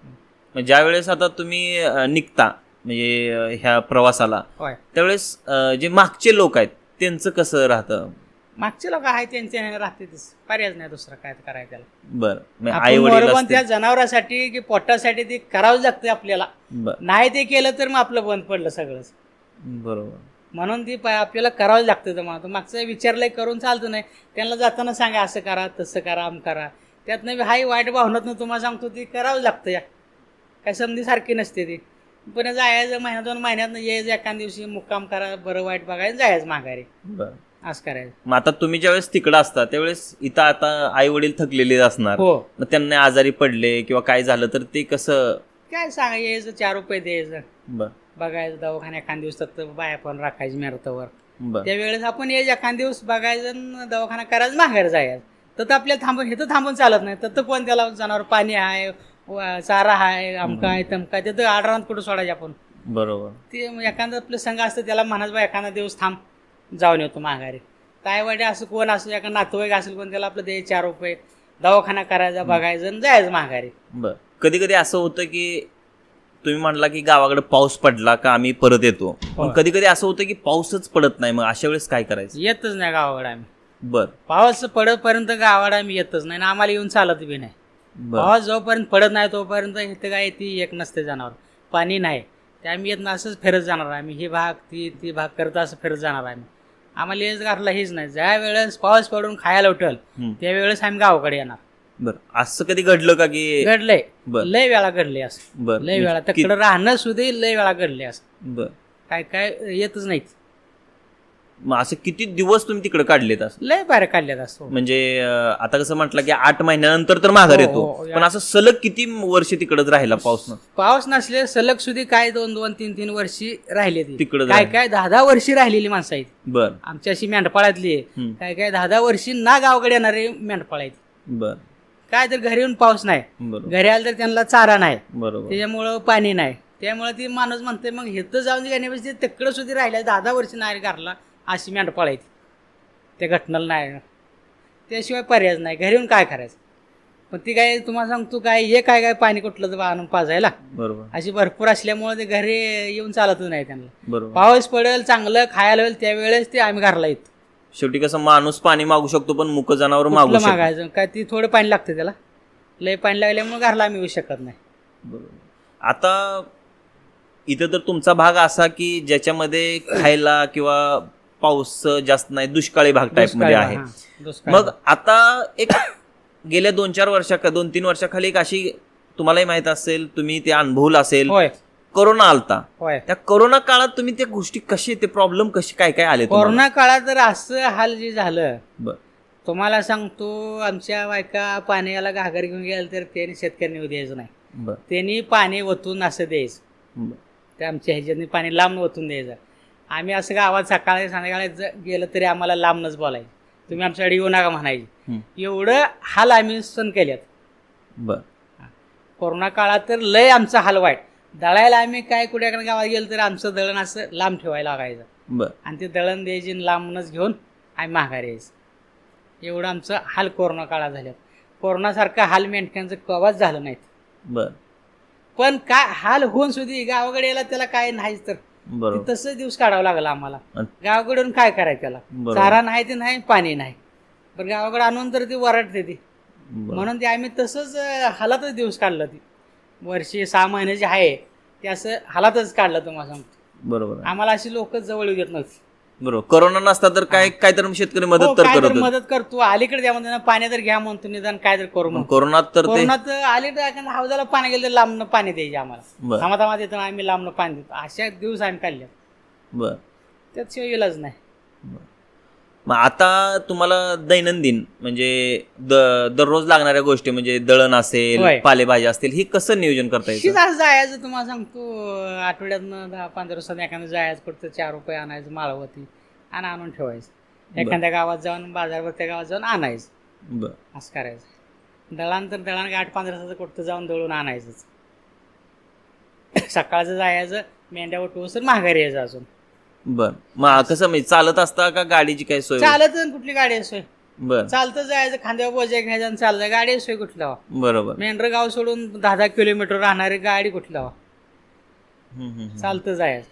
मग ज्या वेळेस आता तुम्ही निघता म्हणजे ह्या प्रवासाला होय. त्यावेळेस जे मागचे लोक आहेत त्यांचं कसं राहतं? मागचे लोक आहे त्यांचे राहते पर्यायच नाही दुसरा काय करायचं त्याला. बरं आपण आई वडील बरोबर त्या जनावरांसाठी की पोटासाठी ते करावंच लागतं आपल्याला. बर नाही ते केलं तर मग आपलं बंद पडलं सगळंच. बरोबर म्हणून ती आपल्याला करावंच लागतं. तर म्हणतो मागचं विचारलंय करून चालतं नाही. त्यांना जाताना सांगा असं करा तसं करा आम करा. त्यात नाही हाही वाईट भावनात तुम्हाला सांगतो ती करावंच लागतं या. काय समधी सारखी नसते ती. पण जायचं 1-2 महिन्यात यायचं एखाद दिवशी मुक्काम करा बरं वाईट बघायचं जायचं माघारी बर. असं करायचं. मग आता तुम्ही ज्यावेळेस तिकडं असता त्यावेळेस इथं आता आई वडील थकलेले असणार, हो मग त्यांना आजारी पडले किंवा काय झालं तर ते कसं? काय सांगा यायचं 4 रुपये द्यायचं बर बघायचं दवाखान्या एखाद दिवस तर बाया पण राखायची मेरतावर. बर त्यावेळेस आपण यायचं एखाद दिवस बघायचं आणि दवाखाना करायचं माघारी जायचं. तर आपल्याला इथं थांबून चालत नाही. तर कोण त्याला जनावर पाणी आहे चारा आहे अमका आहे तमका आहे तिथं आडरात कुठं सोडायचे आपण. बरोबर. ते एखादं आपलं संघ असतं त्याला म्हणायचं बा एखादा दिवस थांब जाऊन येतो माघारी. काय वाटे असं कोण असं एका नातेवाईक असेल कोण त्याला आपलं द्यायचे 4 रुपये दवाखाना करायचा बघायचं आणि जायचं माघारी. बर. कधी कधी असं होतं की तुम्ही म्हणला की गावाकडे पाऊस पडला का आम्ही परत येतो, पण कधी कधी असं होतं की पाऊसच पडत नाही, मग अशा वेळेस काय करायचं? येतच नाही गावाकडे आम्ही. बर पाऊस पडतपर्यंत गावाकडे आम्ही येतच नाही आणि आम्हाला येऊन चालत बी नाही. बर पाऊस जोपर्यंत पडत नाही तोपर्यंत इथं काय ती एक नसते जनावर पाणी नाही ते आम्ही येत नाही असंच फिरत जाणार आम्ही. ही भाग ती भाग करत असं फिरत जाणार आम्ही. आम्हाला येच घातला हेच नाही. ज्या वेळेस पाऊस पडून खायला उठल त्यावेळेस आम्ही गावाकडे येणार. बर, असं कधी घडलं का की घडलंय, बर. लय वेळा घडले असं, बर लय वेळा तिकडं राहणं सुद्धा लय वेळा घडले असं, बर, काय काय येतच नाहीत. मग असं किती दिवस तुम्ही तिकडे काढलेत असं? लय बाहेर काढल्यात असं. म्हणजे आता कसं म्हटलं की 8 महिन्यानंतर तर माघार हो, येतो, हो, पण असं सलग किती वर्ष तिकडच राहिला पाऊस न पाऊस नसले सलग सुधी काय 2-2, 3-3 वर्षी राहिले ती. तिकडं काय काय 10-10 वर्षी राहिलेली माणसं आहेत बर आमची अशी मेंढपाळातली. काय काय 10-10 वर्षी ना गावाकडे येणारे मेंढपाळ आहेत. बर काय तर घरी येऊन पाऊस नाही, बरोबर घरी आलं तर त्यांना चारा नाही, बरोबर त्याच्यामुळं पाणी नाही, त्यामुळे ती माणूस म्हणते मग हेतं जाऊन घेण्यापेक्षा तिकडं सुद्धा राहिल्या 10-10 वर्षी नाही घरला अशी मेंढपाळ आहेत. त्या घटनेला नाही, त्याशिवाय पर्याय नाही, घरी येऊन काय करायचं. पण ती काय तुम्हाला सांगतो काय हे काय काय पाणी कुठलं तर आणून पाजायला बरोबर अशी भरपूर असल्यामुळे ते घरी येऊन चालतच नाही त्यांना. बरोबर. पाऊस पडेल चांगलं खायला होईल त्यावेळेस ते आम्ही घरला येतो. शेवटी कसं माणूस पाणी मागू शकतो पण मुक जनावर मागू कुठलं शकतो. मागायचं काय, ती थोडं पाणी लागतं त्याला, लय पाणी लागल्यामुळे घरला आम्ही येऊ शकत नाही. बरोबर. आता इथं तर तुमचा भाग असा की ज्याच्यामध्ये खायला किंवा पाऊस जास्त नाही, दुष्काळी भाग टाईप मध्ये आहे. मग आता एक गेल्या 2-4 वर्षा 2-3 वर्षाखाली एक अशी तुम्हालाही माहित असेल, तुम्ही ते अनुभवलं असेल, होय कोरोना आलता. होय. त्या कोरोना काळात तुम्ही त्या गोष्टी कशी, ते प्रॉब्लेम कसे काय काय आले तुम्हाला? कोरोना काळात तर असं हाल जे झालं बर तुम्हाला सांगतो, आमच्या बायका पाण्याला घागर घेऊन गेल्या तर त्यांनी शेतकऱ्यांनी येऊ द्यायचं नाही. बर त्यांनी पाणी ओतून असं द्यायचं, बर ते आमच्या ह्याच्यानी पाणी लांब ओतून द्यायचं. आम्ही असं गावात सकाळी संध्याकाळी गेलं तरी आम्हाला लांबनच बोलायचं, तुम्ही आमच्याकडे येऊ नका म्हणायचे. एवढं हाल आम्ही सण केल्यात. बर कोरोना काळात तर लय आमचा हाल वाईट. दळायला आम्ही काय कुठ्याकडे गावात गेलं तर आमचं दळण असं लांब ठेवायला लागायचं, बर आणि ते दळण द्यायची लांबनच घेऊन आम्ही माघारी यायचं. एवढं आमचं हाल कोरोना काळात झाल्यात. कोरोनासारखं हाल मेंढक्यांचं कवाच झालं नाहीत. बर पण काय हाल होऊन सुद्धा गावाकडे यायला त्याला काय नाहीच, तर बरोबर. तसंच दिवस काढावं लागला आम्हाला. गावाकडून काय करायचं त्याला, बरोबर. चारा नाही ते नाही, पाणी नाही, पण गावाकडे आणून तर ती वरटते ती. बरोबर. म्हणून ते आम्ही तसंच हालातच दिवस काढलं. ती वर्षी 6 महिन्याची आहे ते असं हालातच काढलं तुम्हाला सांगतो. बरोबर आहे. आम्हाला अशी लोक जवळ येत नव्हती. बरोबर. कोरोना नसता तर काय काय तर शेतकरी मदत तर काय करत तर होते. मदत करतो, अलीकडे द्या पाणी तर घ्या म्हणतो, निदान काय तर करू म्हणतो. कोरोनात तर ते कोरोनात अलीकडे हौदाला पाणी गेलं तर लांबनं पाणी द्यायचे आम्हाला, बर थांबा देतो आम्ही लांबनं पाणी देतो. अशा दिवस आम्ही काढले, बर त्याशिवाय इलाज नाही. मग आता तुम्हाला दैनंदिन म्हणजे दररोज लागणाऱ्या गोष्टी म्हणजे दळण असेल, होय. पालेभाज्या असतील, ही कसं नियोजन करता येतं? शिजास जायचं तुम्हाला सांगतो, आठवड्यातनं 10-15 दिवसात एखादं जायचं, फक्त 4 रुपये आणायचं माळवती आणि आणून ठेवायचं. एखाद्या गावात जाऊन बाजारवर त्या गावात जाऊन आणायचं, बर असं करायचं. दळण तर दळण 8-15 दिवसाचं कुठं जाऊन दळून आणायचंच. सकाळचं जायचं, मेंढ्या उठवूस तर माघारी यायचं अजून. बर. मग कसं म्हणजे चालत असता का गाडीची काय सोय? चालत कुठली गाडी आहे सोय? बर चालतं जायचं, खांद्यावर बोजा घ्यायचं आणि चालतं. गाडी आहे सोय कुठला? बरोबर. मेंढर गाव सोडून 10-10 किलोमीटर राहणारी गाडी कुठला? चालतं जायचं.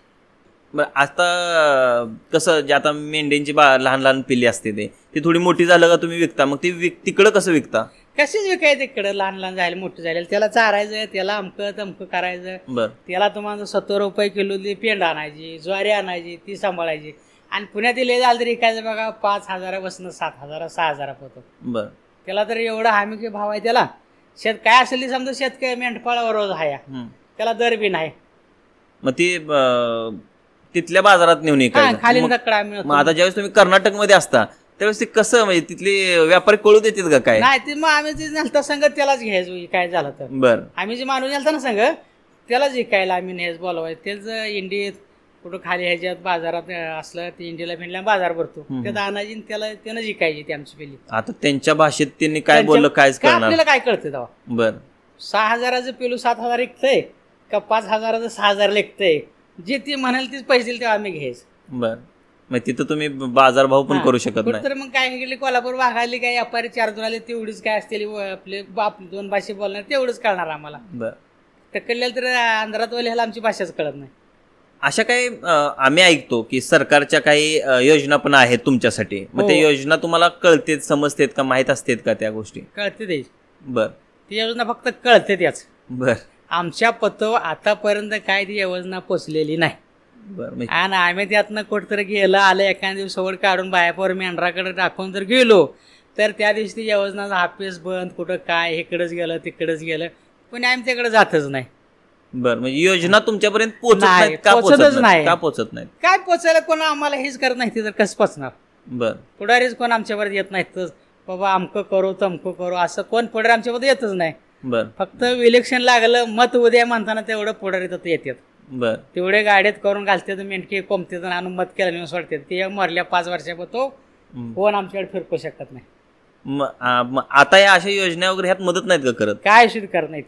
बरं. आता कसं जे आता मेंढ्यांची लहान लहान पिल्ली असते ते थोडी मोठी झालं का तुम्ही विकता, मग ती तिकडं कसं विकता? कशीच विकायचं तिकडं, लहान लहान जायला मोठं जायला त्याला चारायचं, त्याला अमकं तमकं करायचं. बर त्याला तुम्हाला 70 रुपये किलो पेंड आणायची, ज्वारी आणायची, ती सांभाळायची. आणि पुण्यात लय झालं तरी विकायचं बघा 5,000 7,000 6,000 होतं. बर त्याला तर एवढं हमी भाव आहे त्याला. शेत काय असेल समजा शेतकरी मेंढपाळावर रोज आहे, त्याला दर बी नाही. मग ती तिथल्या बाजारात नेऊन खाली मग तक्रार. आता ज्यावेळेस तुम्ही कर्नाटक मध्ये असता त्यावेळेस ते कसं म्हणजे तिथले व्यापारी कळू देतात का काय? नाही, ते मग आम्ही जे नेलता संघ त्यालाच घ्यायचो काय झालं तर. बर. आम्ही जे माणूस नेलता ना संघ त्यालाच विकायला आम्ही नेस बोलवायचं. तेच इंडियेत कुठं खाली ह्याच्यात बाजारात असलं ते इंडियाला भेटल्या बाजार भरतो, त्यात आणायची त्याला त्यानं जिकायची ती आमची पेली. आता त्यांच्या भाषेत त्यांनी काय बोललं कायच करणार आपल्याला काय कळतं तेव्हा? बर. 6,000 पेलू 7,000 विकतंय का 5,000 6,000 विकतंय, जे ती म्हणाल तीच पैसे दिले तेव्हा आम्ही घ्यायचं. बर. मग तिथं तुम्ही बाजारभाव पण करू शकत नाही. तर मग काय गेली कोल्हापूर वाघाली काय व्यापारी 4 जण आले, तेवढीच काय असतील आपले बाप 2 भाषे बोलणार तेवढंच कळणार आम्हाला. बर. टक्करलेलं तर अंधारात वाल्याला आमची भाषाच कळत नाही. अशा काही आम्ही ऐकतो की सरकारच्या काही योजना पण आहेत तुमच्यासाठी, मग त्या योजना तुम्हाला कळतेत, समजतेत का, माहित असतेत का त्या गोष्टी? कळते ते. बर. ती योजना फक्त कळते त्याच. बर. आमच्या पतो आतापर्यंत काय ती योजना पोचलेली नाही. बर. आणि आम्ही त्यातनं कुठंतरी गेलं आलं एखाद्या दिवस सवड काढून बायापोर मेंढराकडे टाकून जर गेलो तर त्या दिवशी ती योजनाचा हाफीस बंद, कुठं काय इकडंच गेलं तिकडंच गेलं, पण आम्ही तिकडे जातच नाही. बर, म्हणजे योजना तुमच्यापर्यंत पोहोचत नाही, नाहीत का? पोहोचतच नाही. का पोहोचत नाहीत? काय पोचायला कोण आम्हाला हेच करत नाही, तर कसं पोचणार? बर, पुढारीच कोण आमच्यावर येत नाहीत, तर बाबा अमकं करू तमकं करू असं कोण पुढारी आमच्यामध्ये येतच नाही. बर, फक्त इलेक्शन लागलं मत उद्या म्हणताना तेवढं पुढारी तर येतात, बर, तेवढे गाड्यात करून घालतात, मेंढके कोंबतात आणून मत केलं नेऊन सोडतात. ते मरल्या 5 वर्षावर तो कोण आमच्याकडे फिरकू शकत नाही. मग आता या अशा योजना वगैरे ह्यात मदत नाहीत का करत? काय शुद्ध करत नाहीत.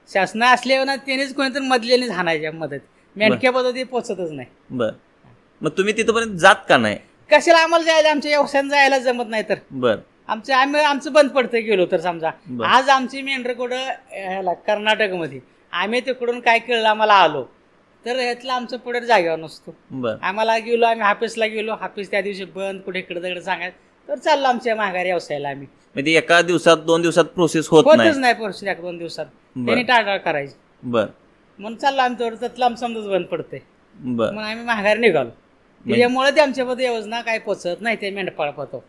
शासन असल्यावर ना त्यांनीच कोणीतरी मधल्यानेच हाणायच्या मदत, मेंढक्या पद्धती पोचतच नाही. बर, मग तुम्ही तिथपर्यंत जात का नाही? कशाला आम्हाला जायला, आमच्या व्यवसायात जायला जमत नाही. तर बर, आमचं बंद पडतं गेलो तर समजा बरं. आज आमची मेंढर कुठं ह्याला कर्नाटकमध्ये, आम्ही तिकडून काय कळलं आम्हाला आलो तर ह्यातलं आमचं पुढे जागेवर नसतो. बर, आम्हाला गेलो, आम्ही हाफीसला गेलो, हाफीस त्या दिवशी बंद, कुठे इकडे तिकडे सांगायचं तर चाललो आमच्या माघारी व्यवसायाला. आम्ही म्हणजे एका दिवसात 2 दिवसात प्रोसेस होतच होतच नाही प्रोसेस 1-2 दिवसात, त्यांनी टाळटाळ करायची. बर, म्हणून चाललो आम्ही तेवढं, त्यातलं आमचं समजाच बंद पडते. बर, मग आम्ही माघारी निघालो. त्याच्यामुळे ते आमच्यामध्ये योजना काय पोचत नाही, ते मेंढपाळ पतो.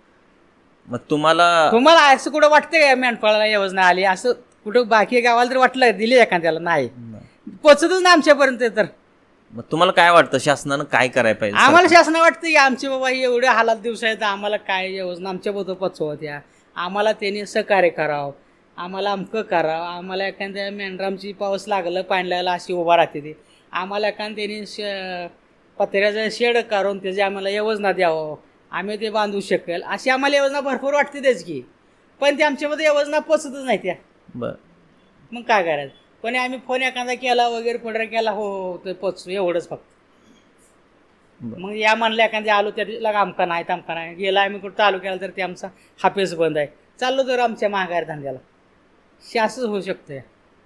मग तुम्हाला असं कुठं वाटतंय का मेंढपाळाला योजना आली असं कुठं बाकी गावाला तरी वाटलं दिली एखाद्याला? नाही, पोचतच ना आमच्यापर्यंत. तर मग तुम्हाला काय वाटतं शासनानं काय करायला पाहिजे? आम्हाला शासना वाटतं की आमचे बाबा एवढे हालात दिवस आहेत, आम्हाला काय योजना आमच्याबद्दल पोचवत्या, आम्हाला त्यांनी सहकार्य करावं, आम्हाला अमकं करावं, आम्हाला एखाद्या मेंढरामची पाऊस लागलं पाण्याला अशी उभा राहते ती, आम्हाला एखाद्या त्यांनी पत्र्याचं शेड करून त्याची आम्हाला योजना द्यावं, आम्ही ते बांधू शकेल अशी आम्हाला योजना भरपूर वाटते तेच की. पण ते आमच्यामध्ये योजना पोचतच नाही त्या. बर, मग काय करायचं? पण आम्ही फोन एखादा केला वगैरे पुढे केला, हो ते पोचतो एवढंच फक्त. मग या म्हणलं एखाद्या आलो त्या दिवशीला आमका नाही गेला, आम्ही कुठं तालुक्याला तर ते आमचा हाफीस बंद आहे, चाललो तर आमच्या माघार धंद्याला. असंच होऊ शकतं.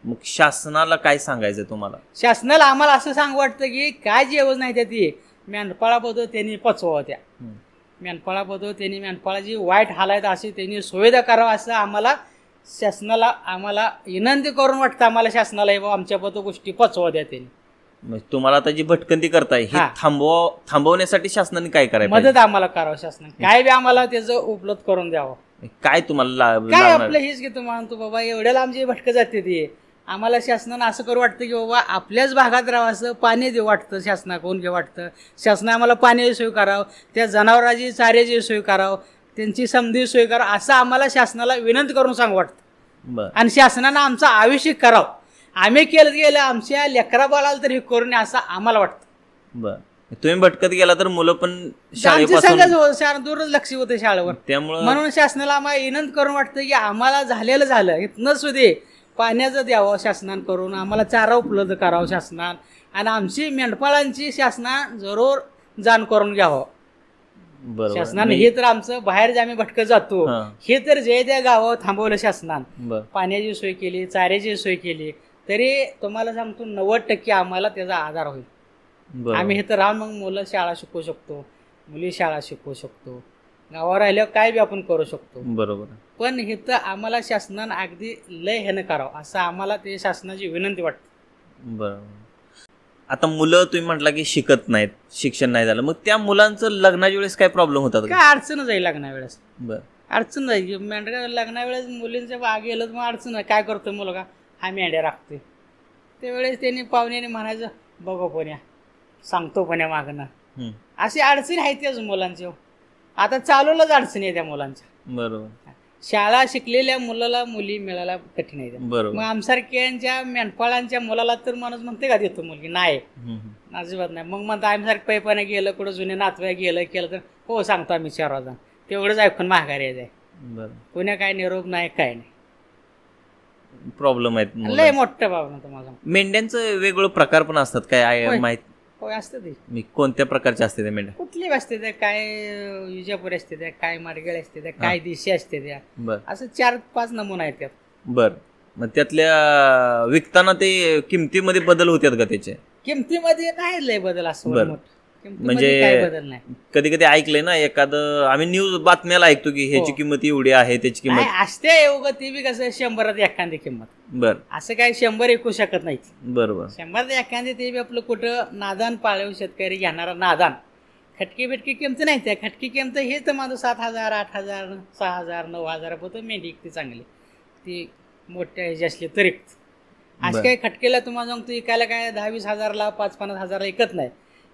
मग शासनाला काय सांगायचं तुम्हाला? शासनाला आम्हाला असं सांगू वाटतं की काय जी योजना आहे त्या ती मेंढपाळाबद्दल त्यांनी पोचवा होत्या, मेंढपाळाबद्दल त्यांनी मेंढपाळाची वाईट हालायत अशी त्यांनी सुविधा करावं असं आम्हाला शासनाला आम्हाला विनंती करून वाटतं. आम्हाला शासनाला आमच्याबद्दल गोष्टी पोचवा द्या त्यांनी. म्हणजे तुम्हाला आता जी भटकंती करताय ही थांबवण्यासाठी शासनाने काय करायला मदत आम्हाला करावं, शासनाने काय बी आम्हाला त्याचं उपलब्ध करून द्यावं. काय तुम्हाला काय आपलं हेच घेतो म्हणतो बाबा एवढ्याला आमची भटकं जाते ती. आम्हाला शासनानं असं करू वाटतं की बाबा आपल्याच भागात राहावं, पाणी देऊ वाटतं शासनाकडून घे वाटतं. शासनाने आम्हाला पाण्याची सोय करावं, त्या जनावरांची चाऱ्याची सोय करावं, त्यांची समधी सोय करावं असं आम्हाला शासनाला विनंती करून सांगू वाटतं. आणि शासनानं आमचं आयुष्य करावं, आम्ही केलं गेलं आमच्या लेकरा बाळाला तरी करू नये असं आम्हाला वाटतं. बर, तुम्ही भटकत गेला तर मुलं पण शाळेपासून दूरच लक्ष होतं शाळेवर. त्यामुळे म्हणून शासनाला आम्हाला विनंती करून वाटतं की आम्हाला झालं इथनं सुदे पाण्याचं द्यावं शासनानं करून, आम्हाला चारा उपलब्ध करावं शासनानं, आणि आमची मेंढपाळांची शासनानं जरूर जाण करून घ्यावं शासनानं. हे तर आमचं बाहेर जे आम्ही भटकत जातो हे तर जे त्या गावावर थांबवलं शासनानं, पाण्याची सोय केली, चाऱ्याची सोय केली, तरी तुम्हाला सांगतो 90% आम्हाला त्याचा आधार होईल. आम्ही हे तर राहून मग मुलं शाळा शिकवू शकतो, मुली शाळा शिकवू शकतो, गावावर राहिल्यावर काय बी आपण करू शकतो. बरोबर. पण हे तर आम्हाला शासनानं अगदी लय ह्यानं करावं असं आम्हाला ते शासनाची विनंती वाटते. बरोबर. आता मुलं तुम्ही म्हटला की शिकत नाहीत, शिक्षण नाही झालं, मग त्या मुलांचं लग्नाच्या वेळेस काय प्रॉब्लेम होतात? काय अडचण जाईल लग्ना वेळेस? बरं, अडचण जाईल. मेंढ्या लग्ना वेळेस मुलींच्या बाग गेलं तर मग अडचण आहे. काय करतोय मुलगा? हा मेंढ्या राखतोय. त्यावेळेस त्यांनी पाहुण्याने म्हणायचं बघो पण या सांगतो पण या मागणं, अशी अडचणी आहेत त्याच मुलांच्या. आता चालवलंच अडचणी आहे त्या मुलांच्या. बरोबर. शाळा शिकलेल्या मुलाला मुली मिळायला कठीण आहे. बरोबर. मग आमसारख्यांच्या मेंढपाळांच्या मुलाला तर माणूस म्हणते का देतो मुलगी? नाही, अजिबात नाही. मग म्हणतो आम्ही सारखं पैपाने गेलं, कुठं जुने नातव्या गेलं केलं तर हो सांगतो आम्ही 4 वाजता, तेवढंच ऐकून माघारी आहे. पुण्या काय निरोप नाही, काय नाही, प्रॉब्लेम आहेत. लय मोठं बाब तुम्हाला. मेंढ्यांचं वेगवेगळं प्रकार पण असतात काय माहिती? होय असतं ते. मी कोणत्या प्रकारचे असते त्या मेंढ्या? कुठली असते त्या, काय विजापुरी असते त्या, काय मार्गेळ असते त्या, काय देशी असते त्या, असं 4-5 नमुना आहेत त्यात. बर, मग त्यातल्या विकताना ते किमतीमध्ये बदल होतात का? त्याचे किमतीमध्ये नाही लय बदल असं म्हणजे काय बदल नाही. कधी कधी ऐकलंय ना एखादं, आम्ही न्यूज बातम्याला ऐकतो की ह्याची किंमत एवढी आहे, त्याची किंमत असते एवढं. ती बी कसं 100त एखादी किंमत. बर, असं काय 100 ऐकू शकत नाही. बरोबर. 100त एखादी ते बी आपलं कुठं नादान पाळीव शेतकरी घेणारा नादान खटकी बिटकी किमत नाही त्या खटकी किमत हे तर माझं 7,000 8,000 6,000 9,000 होतं मेंढी इकते चांगली ती मोठ्या ह्याची असली तरी अशी काही खटकेला तुम्हाला सांगतो इकायला काय 10-20 हजारला 5-50 हजारला विकत नाही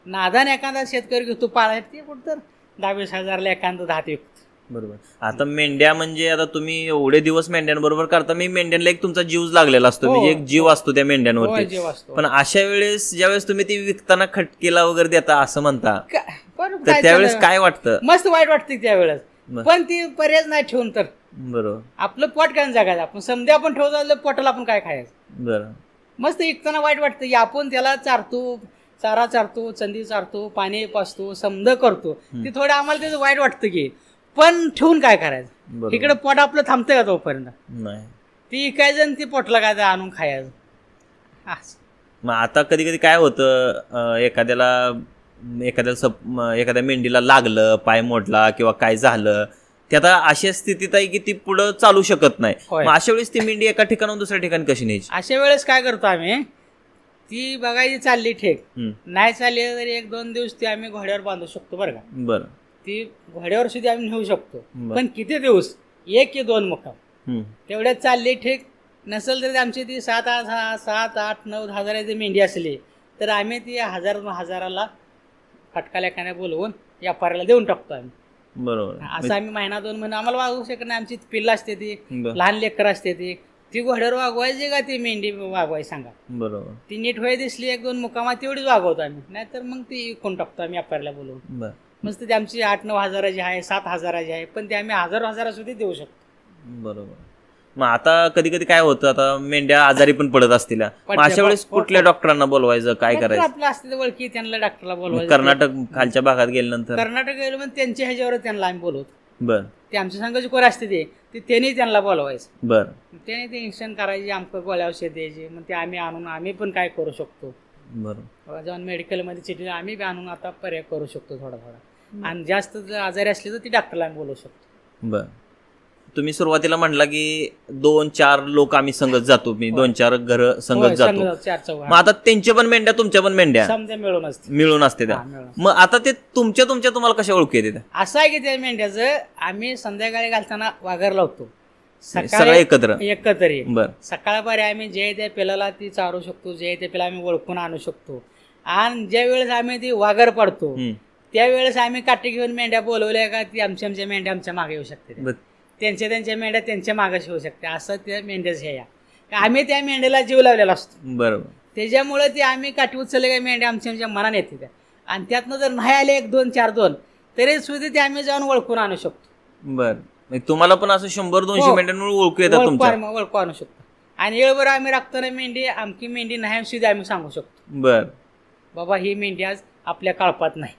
नादान एखादा शेतकरी घेतो पाळायला ते कुठं तर 10-20 हजारला एखादं 10 ते विकतो. बरोबर. आता मेंढ्या म्हणजे आता तुम्ही एवढे दिवस मेंढ्यांबरोबर करता मी मेंढ्यांना एक तुमचा जीव लागलेला असतो म्हणजे एक जीव असतो त्या मेंढ्यांवरती. पण अशा वेळेस ज्यावेळेस तुम्ही ती विकताना खटकेला वगैरे देता असं म्हणता तर त्यावेळेस काय वाटतं? मस्त वाईट वाटतं त्यावेळेस पण ती पर्याय नाही ठेवून तर बरोबर आपलं पोट काय जगायचं आपण समजा आपण ठेवतो पोटाला आपण काय खायचं. बरं मस्त विकताना वाईट वाटतं की आपण त्याला चारा चारतो चंदी चारतो पाणी पाचतो समजा करतो ते थोडं आम्हाला त्याचं वाईट वाटतं की पण ठेवून काय करायचं इकडे पोट आपलं थांबतंय का तोपर्यंत नाही ती विकायचं आणि ती पोटला काय आणून खायचं. मग आता कधी कधी काय होतं एखाद्या मेंढीला लागलं पाय मोडला किंवा काय झालं ते आता अशा स्थितीत आहे की ती पुढं चालू शकत नाही मग अशा वेळेस ती मेंढी एका ठिकाणाहून दुसऱ्या ठिकाणी कशी न्यायची? अशा वेळेस काय करतो आम्ही ती बघायची चालली ठेक नाही चालली तरी 1-2 दिवस ती आम्ही घोड्यावर बांधू शकतो बरं का. बरं ती घोड्यावर सुद्धा आम्ही नेऊ शकतो पण किती दिवस 1 की 2 मुक्काम तेवढ्यात चालली ठेक नसेल तरी आमची ती 7, 8, 9, 10 हजाराची मेंढी असली तर आम्ही ती 1000-1000ला खटका लेखाने बोलवून व्यापाऱ्याला देऊन टाकतो आम्ही. बरोबर. असं आम्ही महिना 2 महिने आम्हाला वागवू शकत नाही आमची पिल्ला असते ती लहान लेकर असते ती घोड्यावर वागवायची का ती मेंढी वागवायची सांगा. बरोबर. ती नीट व्हाय दिसली 1-2 मुक्कामात तेवढीच वागवतो आम्ही नाहीतर मग ती विकून टाकतो आम्ही व्यापाऱ्याला बोलवून. मस्त ती आमची 8-9 हजाराची आहे 7 हजाराची आहे पण ते आम्ही 1000 सुद्धा देऊ शकतो. बरोबर. मग आता कधी कधी काय होतं आता मेंढ्या आजारी पण पडत असतील अशा वेळेस कुठल्या डॉक्टरांना बोलवायचं काय करायचं? आपलं असते ओळखी त्यांना डॉक्टरला बोलवायचं. कर्नाटक खालच्या भागात गेल्यानंतर कर्नाटक गेलं मग त्यांच्या ह्याच्यावर त्यांना आम्ही बोलवतो. बरं. ते आमच्या संघाची कोण असते ते त्यांनी त्यांना बोलवायचं. बरं. त्याने ते इंजेक्शन करायचे आमचं गोळ्या औषध द्यायचे मग ते आम्ही आणून आम्ही पण काय करू शकतो. बरं. जाऊन मेडिकलमध्ये चिठी आम्ही बी आणून आता पर्याय करू शकतो थोडा आणि जास्त जर आजारी असली तर ती डॉक्टरला आम्ही बोलवू शकतो. बरं. तुम्ही सुरुवातीला म्हणला की 2-4 लोक आम्ही संगत जातो मी 2-4 घर संगत जातो मग आता त्यांच्या पण मेंढ्या तुमच्या पण मेंढ्या मिळून असते त्या मग आता ते तुमच्या तुम्हाला कशा ओळखू येते? असं आहे की त्या मेंढ्याचं आम्ही संध्याकाळी घालताना वाघर लावतो सगळं एकत्र सकाळपारी आम्ही जे त्या पिलाला ती चारू शकतो जे त्या पिला आम्ही ओळखून आणू शकतो आणि ज्या वेळेस आम्ही ती वाघर पाडतो त्यावेळेस आम्ही काठी घेऊन मेंढ्या बोलवल्या का ती आमच्या मेंढ्या आमच्या मागे येऊ शकते त्यांच्या मेंढ्या त्यांच्या मागे येऊ शकते असं त्या मेंढ्याच हे आम्ही त्या मेंढ्याला जीव लावलेला असतो. बरोबर. त्याच्यामुळे ते आम्ही काठी उचलले का मेंढ्या आमच्या मनाने येते त्या आणि त्यातनं जर नाही आले 1-2-4-2 तरी सुद्धा ते आम्ही जाऊन ओळखून आणू शकतो. बरं. तुम्हाला पण असं 100-200 मेंढ्यांमुळे ओळखू येतात ओळखू आणू शकतो आणि येळभर आम्ही राखताना मेंढी आमची मेंढी नाही सुद्धा आम्ही सांगू शकतो. बरं. बाबा ही मेंढी आज आपल्या काळपात नाही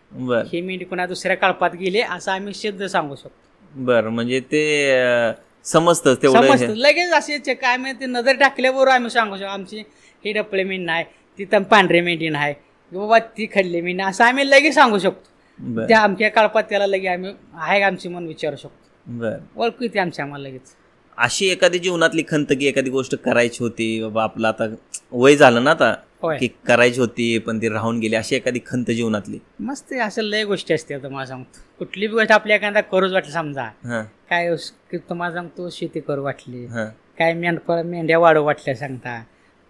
ही मेंढी कोणा दुसऱ्या काळपात गेली असं आम्ही सिद्ध सांगू शकतो. बरं. म्हणजे ते समजतं तेवढं लगेच असे काय ते नजर टाकल्याबरोबर आम्ही सांगू शकतो आमची ही डपळे मेंढी नाही ती तर पांढरी मेंढी नाही बाबा ती खडली मेंढी असं आम्ही लगेच सांगू शकतो. त्या आमच्या काळपात त्याला लगे आम्ही आहे आमची म्हणून विचारू शकतो. बरं. ओळखू येते आमच्या आम्हाला लगेच. अशी एखादी जीवनातली खंत की एखादी गोष्ट करायची होती बाबा आपलं आता वय झालं ना आता की करायची होती पण ती राहून गेली अशी एखादी खंत जीवनातली? मस्त असं लय गोष्टी असते. आता मला सांगतो कुठली गोष्ट आपल्या एखादा करूच वाटली समजा काय तुम्हाला सांगतो शेती करू वाटली काय मेंढ्या वाढू वाटल्या सांगता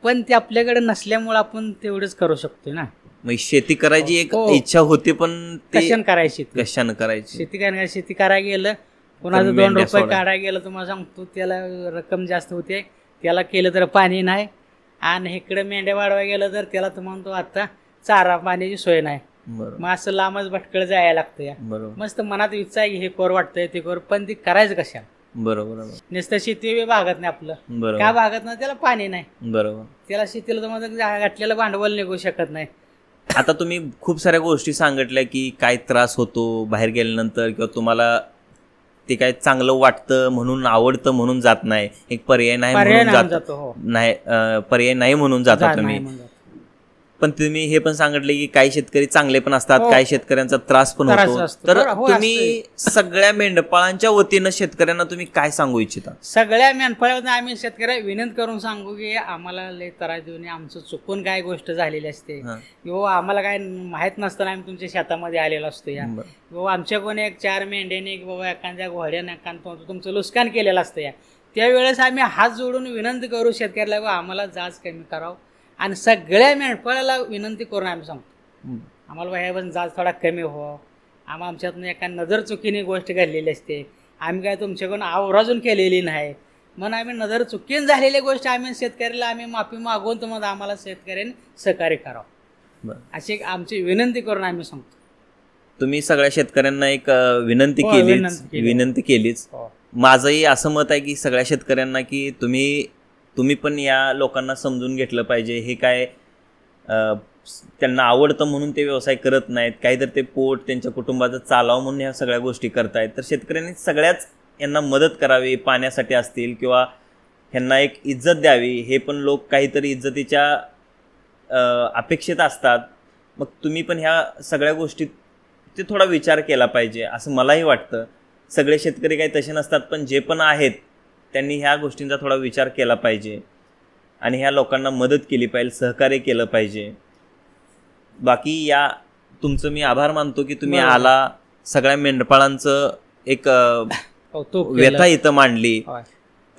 पण ते आपल्याकडे नसल्यामुळे आपण तेवढंच करू शकतो ना. मग शेती करायची एक इच्छा होती पण कशानं करायची शेती करायला गेलं कोणाचं 2 रुपये काढायला गेलं तुम्हाला सांगतो त्याला रक्कम जास्त होते त्याला केलं तर पाणी नाही आणि इकडे मेंढ्या वाढवायला गेलं तर त्याला तर म्हणतो आता चारा पाण्याची सोय नाही मग असं लांबच भटकळ जायला लागतं या. मस्त मनात इच्छा आहे हे करू वाटतंय ते करू पण ती करायचं कशा? बरोबर. नुसतं शेती भागत नाही आपलं काय भागत नाही त्याला पाणी नाही. बरोबर. त्याला शेतीला तुम्हाला गाठलेलं भांडवल निघू शकत नाही. आता तुम्ही खूप साऱ्या गोष्टी सांगितल्या की काय त्रास होतो बाहेर गेल्यानंतर किंवा तुम्हाला ते काय चांगलं वाटतं म्हणून आवडतं म्हणून जात नाही एक पर्याय नाही म्हणून जातो. नाही पर्याय नाही म्हणून जाता तुम्ही पण तुम्ही हे पण सांगितले की काही शेतकरी चांगले पण असतात, काही शेतकऱ्यांचा त्रास पण त्रास होतो. असतो. तर हो, तुम्ही सगळ्या मेंढपाळांच्या वतीनं शेतकऱ्यांना तुम्ही काय सांगू इच्छिता? सगळ्या मेंढपाळांना आम्ही शेतकऱ्या विनंती करून सांगू की आम्हाला लय त्रास देऊ नये, आमचं चुकून काय गोष्ट झालेली असते किंवा आम्हाला काय माहीत नसताना आम्ही तुमच्या शेतामध्ये आलेलो असतो या किंवा आमच्या कोणी एक 4 मेंढ्याने किंवा एखाद्या घोड्याने तुमचं नुकसान केलेलं असतं या, त्यावेळेस आम्ही हात जोडून विनंती करू शेतकऱ्याला आम्हाला जाच कमी करावं आणि सगळ्या मेंढपाळाला विनंती करून आम्ही सांगतो आम्हाला ह्या पण जाच थोडा कमी व्हावं. आमच्यातून एका नजर चुकीने गोष्ट घडलेली असते, आम्ही काय तुमच्याकडून आवराजून केलेली नाही, म्हणून आम्ही नजर चुकीने झालेली गोष्ट आम्ही शेतकऱ्याला आम्ही माफी मागवून तुम्हाला आम्हाला शेतकऱ्यांनी सहकार्य करावं अशी आमची विनंती करून आम्ही सांगतो. तुम्ही सगळ्या शेतकऱ्यांना एक विनंती केलीच. माझंही असं मत आहे की सगळ्या शेतकऱ्यांना की तुम्ही पण या लोकांना समजून घेतलं पाहिजे. हे काय त्यांना आवडतं म्हणून ते व्यवसाय करत नाहीत, काहीतरी ते पोट त्यांच्या कुटुंबाचं चालावं म्हणून ह्या सगळ्या गोष्टी करतायत. तर शेतकऱ्यांनी सगळ्याच यांना मदत करावी, पाण्यासाठी असतील किंवा ह्यांना एक इज्जत द्यावी. हे पण लोक काहीतरी इज्जतीच्या अपेक्षित असतात. मग तुम्ही पण ह्या सगळ्या गोष्टीत ते थोडा विचार केला पाहिजे असं मलाही वाटतं. सगळे शेतकरी काही तसे नसतात, पण जे पण आहेत त्यांनी ह्या गोष्टींचा थोडा विचार केला पाहिजे आणि ह्या लोकांना मदत केली पाहिजे, सहकार्य केलं पाहिजे. बाकी या तुमचं मी आभार मानतो की तुम्ही आला, सगळ्या मेंढपाळांचं एक व्यथा इथं मांडली.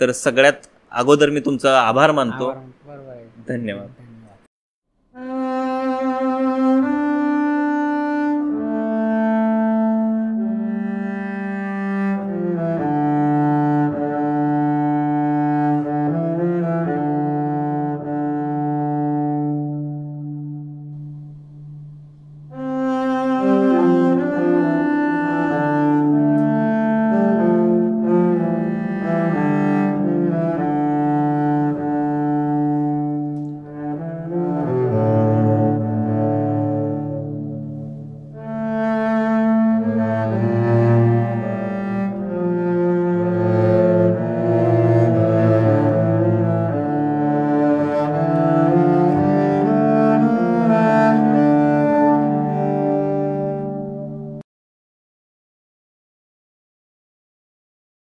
तर सगळ्यात अगोदर मी तुमचा आभार मानतो. धन्यवाद.